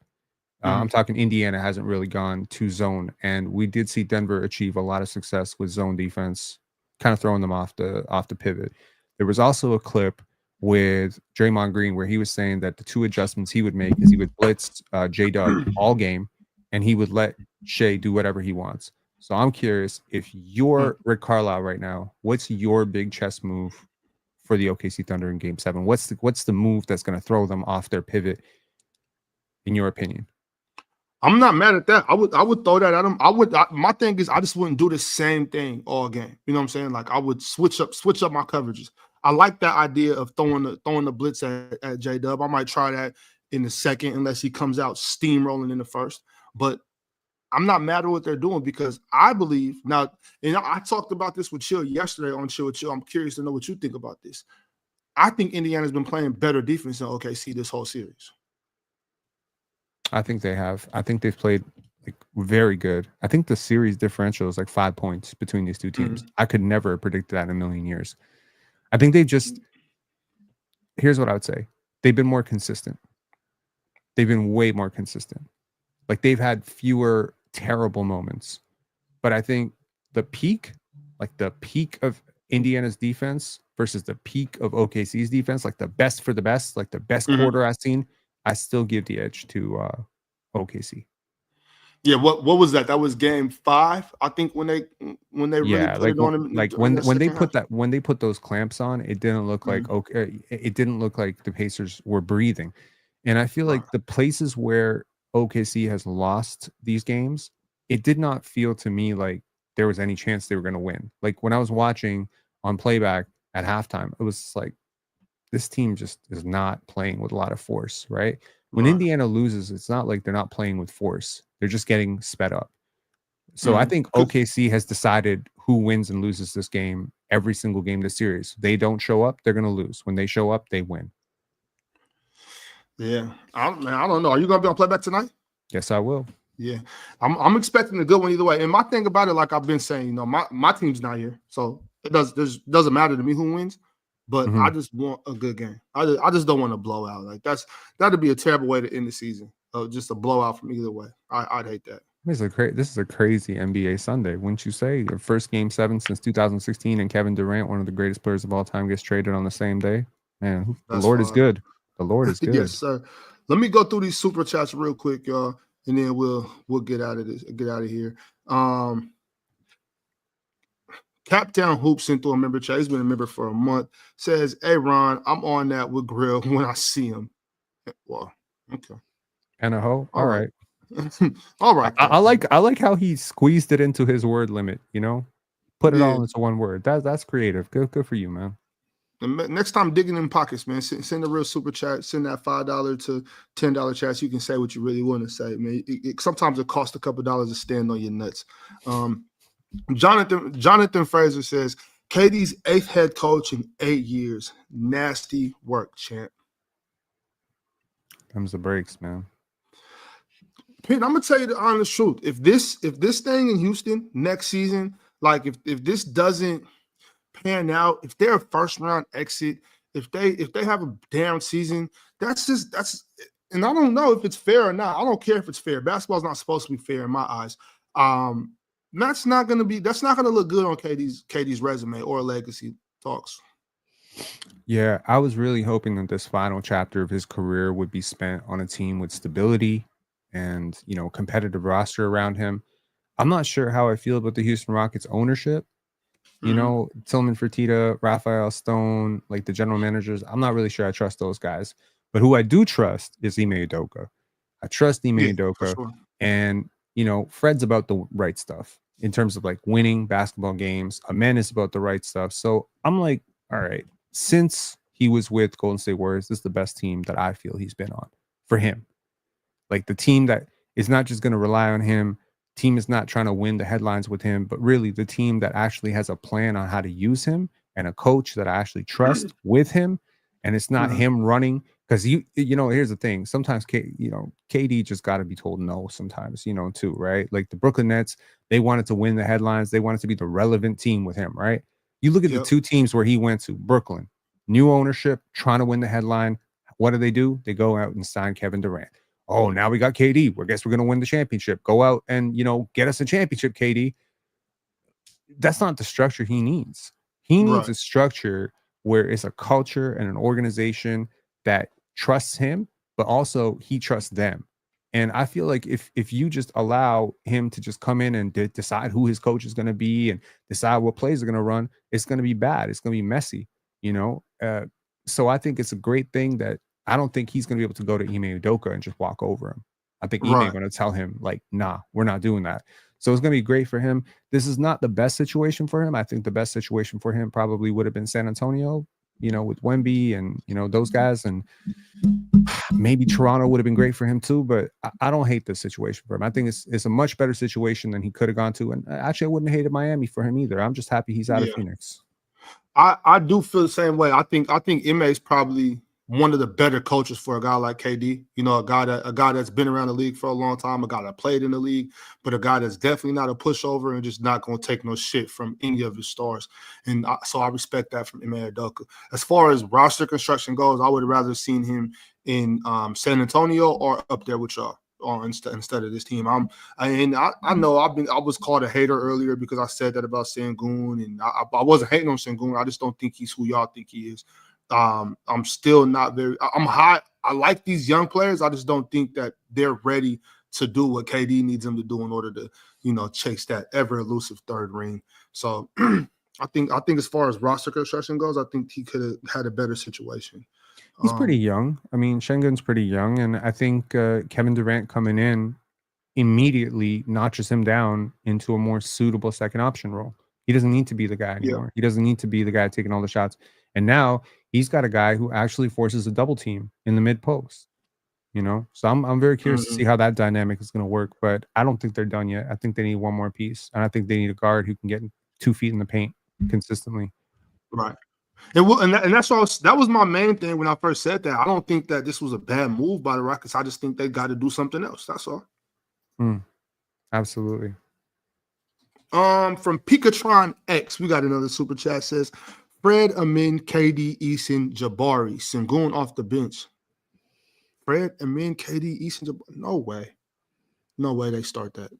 I'm talking Indiana hasn't really gone to zone, and we did see Denver achieve a lot of success with zone defense, kind of throwing them off the pivot. There was also a clip with Draymond Green where he was saying that the two adjustments he would make is he would blitz J-Dub all game, and he would let Shea do whatever he wants. So I'm curious, if you're Rick Carlisle right now, what's your big chess move for the OKC Thunder in Game 7? What's the move that's going to throw them off their pivot, in your opinion? I'm not mad at that. I would throw that at them. My thing is I just wouldn't do the same thing all game. You know what I'm saying? Like I would switch up my coverages. I like that idea of throwing the blitz at J-Dub. I might try that in the second unless he comes out steamrolling in the first. But I'm not mad at what they're doing because I believe now, and I talked about this with Chill yesterday on Chill with Chill. I'm curious to know what you think about this. I think Indiana's been playing better defense than OKC this whole series. I think they have. I think they've played like very good. I think the series differential is like 5 points between these two teams. I could never have predicted that in a million years. I think they've just, here's what I would say. They've been more consistent. They've been way more consistent. Like they've had fewer terrible moments. But I think the peak of Indiana's defense versus the peak of OKC's defense, like the best for the best, like the best quarter I've seen, I still give the edge to OKC. Yeah, what was that? That was Game 5, I think, when they really put it on them. Like when they put those clamps on, it didn't look like it didn't look like the Pacers were breathing. And I feel like the places where OKC has lost these games, it did not feel to me like there was any chance they were going to win. Like when I was watching on Playback at halftime, it was like this team just is not playing with a lot of force, right? When Indiana loses, it's not like they're not playing with force. They're just getting sped up. So I think OKC has decided who wins and loses this game every single game this series. They don't show up, they're going to lose. When they show up, they win. Yeah. I don't know. Are you going to be on Playback tonight? Yes, I will. Yeah. I'm expecting a good one either way. And my thing about it, like I've been saying, you know, my team's not here. So it doesn't matter to me who wins. But I just want a good game. I just don't want a blowout. Like that'd be a terrible way to end the season. Just a blowout from either way. I'd hate that. This is a crazy NBA Sunday, wouldn't you say? Your first Game 7 since 2016, and Kevin Durant, one of the greatest players of all time, gets traded on the same day. Man, the Lord is good. The Lord is good. Yes, sir. Let me go through these super chats real quick, y'all, and then we'll get out of this. Get out of here. Captown Hoop sent through a member chat. He's been a member for a month. Says, "Hey Ron, I'm on that with Grill when I see him." Well, okay. And a hoe. All right. All right. I like how he squeezed it into his word limit. You know, put it all into one word. That's creative. Good for you, man. And next time, digging in pockets, man. Send a real super chat. Send that $5 to $10 chat. So you can say what you really want to say, man. Sometimes it costs a couple dollars to stand on your nuts. Jonathan Fraser says, KD's 8th head coach in 8 years. Nasty work, champ. Comes the breaks, man. Pete, I'm gonna tell you the honest truth. If this thing in Houston next season, like if this doesn't pan out, if they're a first round exit, if they have a down season, that's and I don't know if it's fair or not. I don't care if it's fair. Basketball's not supposed to be fair in my eyes. That's not gonna look good on KD's resume or legacy talks. Yeah, I was really hoping that this final chapter of his career would be spent on a team with stability and, you know, competitive roster around him. I'm not sure how I feel about the Houston Rockets ownership. You know, Tillman Fertitta, Raphael Stone, like the general managers. I'm not really sure I trust those guys. But who I do trust is Ime Udoka. I trust Ime Udoka. Sure. And, you know, Fred's about the right stuff in terms of like winning basketball games. Amen is about the right stuff. So I'm like, all right, since he was with Golden State Warriors, this is the best team that I feel he's been on for him. Like the team that is not just going to rely on him. Team is not trying to win the headlines with him, but really the team that actually has a plan on how to use him and a coach that I actually trust with him. And it's not him running, because here's the thing. Sometimes KD just got to be told no sometimes, too, right? Like the Brooklyn Nets, they wanted to win the headlines. They wanted to be the relevant team with him, right? You look at the two teams where he went to. Brooklyn, new ownership, trying to win the headline. What do? They go out and sign Kevin Durant. Oh, now we got KD. I guess we're going to win the championship. Go out and, get us a championship, KD. That's not the structure he needs. He needs a structure where it's a culture and an organization that trusts him, but also he trusts them. And I feel like if you just allow him to just come in and decide who his coach is going to be and decide what plays are going to run, it's going to be bad. It's going to be messy, So I think it's a great thing that I don't think he's going to be able to go to Ime Udoka and just walk over him. I think Ime going to tell him, like, nah, we're not doing that. So it's going to be great for him. This is not the best situation for him. I think the best situation for him probably would have been San Antonio, with Wemby and, those guys. And maybe Toronto would have been great for him too. But I don't hate this situation for him. I think it's a much better situation than he could have gone to. And actually, I wouldn't have hated Miami for him either. I'm just happy he's out of Phoenix. I do feel the same way. I think Ime is probably one of the better coaches for a guy like KD, a guy that's been around the league for a long time, a guy that played in the league, but a guy that's definitely not a pushover and just not going to take no shit from any of his stars. And so I respect that from Ime Udoka. As far as roster construction goes, I would have rather seen him in San Antonio or up there with y'all, or instead of this team. I know I was called a hater earlier because I said that about Sengun, and I wasn't hating on Sengun. I just don't think he's who y'all think he is. I'm still not I'm high. I like these young players. I just don't think that they're ready to do what KD needs them to do in order to, chase that ever elusive third ring. So I think as far as roster construction goes, I think he could have had a better situation. He's pretty young. I mean, Şengün's pretty young, and I think Kevin Durant coming in immediately notches him down into a more suitable second option role. He doesn't need to be the guy anymore. He doesn't need to be the guy taking all the shots. And now he's got a guy who actually forces a double team in the mid post, So I'm very curious to see how that dynamic is going to work. But I don't think they're done yet. I think they need one more piece, and I think they need a guard who can get 2 feet in the paint consistently. Right. And that's all. That was my main thing when I first said that. I don't think that this was a bad move by the Rockets. I just think they got to do something else. That's all. Absolutely. From Pikatron X, we got another super chat. Says Fred, Amin, KD, Eason, Jabari, Sengun off the bench. Fred, Amin, KD, Eason, Jabari. No way they start that.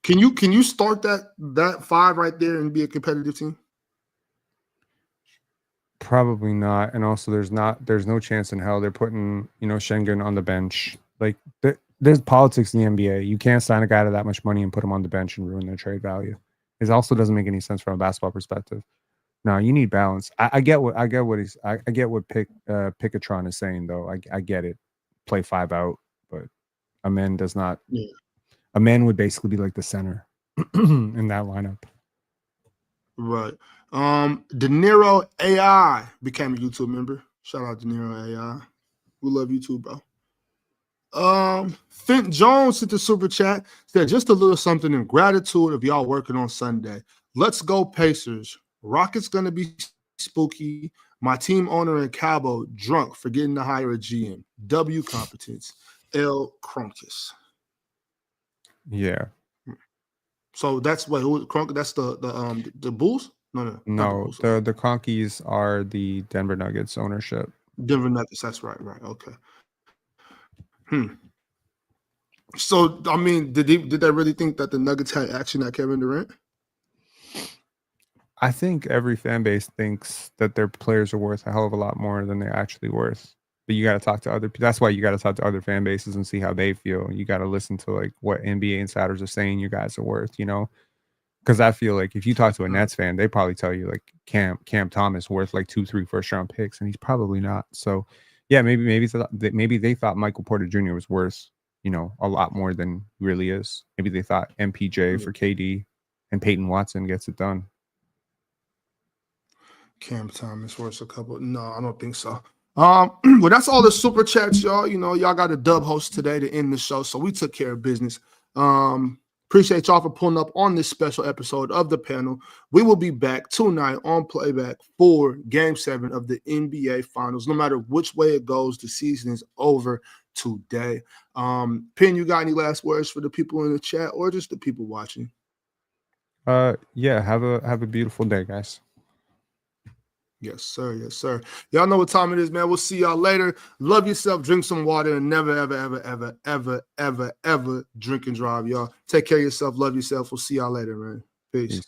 Can you start that 5 right there and be a competitive team? Probably not. And also there's no chance in hell they're putting, Şengün on the bench. Like there's politics in the NBA. You can't sign a guy to that much money and put him on the bench and ruin their trade value. It also doesn't make any sense from a basketball perspective. No, you need balance. I get what Pikatron is saying though. I get it. Play 5 out, but Amin does not. Yeah. Amin would basically be like the center in that lineup. Right. De Niro AI became a YouTube member. Shout out De Niro AI. We love you too, bro. Fint Jones sent the super chat, said just a little something in gratitude of y'all working on Sunday. Let's go Pacers. Rockets gonna be spooky. My team owner in Cabo drunk, forgetting to hire a GM. W competence. L Cronkus. Yeah. So that's what Cronk. That's the Bulls. No. The Conkeys are the Denver Nuggets ownership. Denver Nuggets. That's right. Okay. So I mean, did they really think that the Nuggets had action at Kevin Durant? I think every fan base thinks that their players are worth a hell of a lot more than they're actually worth. But you got to talk to other. That's why you got to talk to other fan bases and see how they feel. You got to listen to like what NBA insiders are saying you guys are worth. Because I feel like if you talk to a Nets fan, they probably tell you like Cam Thomas worth like 2-3 first-round picks, and he's probably not. So yeah, maybe they thought Michael Porter Jr. was worth a lot more than he really is. Maybe they thought MPJ for KD and Peyton Watson gets it done. Cam Thomas worth a couple. No, I don't think so. Well, that's all the super chats, y'all. Y'all got a dub host today to end the show, so we took care of business. Appreciate y'all for pulling up on this special episode of the panel. We will be back tonight on Playback for Game 7 of the NBA Finals. No matter which way it goes, the season is over today. Pin, you got any last words for the people in the chat or just the people watching? Yeah, have a beautiful day, guys. Yes, sir. Yes, sir. Y'all know what time it is, man. We'll see y'all later. Love yourself, drink some water, and never, ever, ever, ever, ever, ever, ever drink and drive, y'all. Take care of yourself. Love yourself. We'll see y'all later, man. Peace.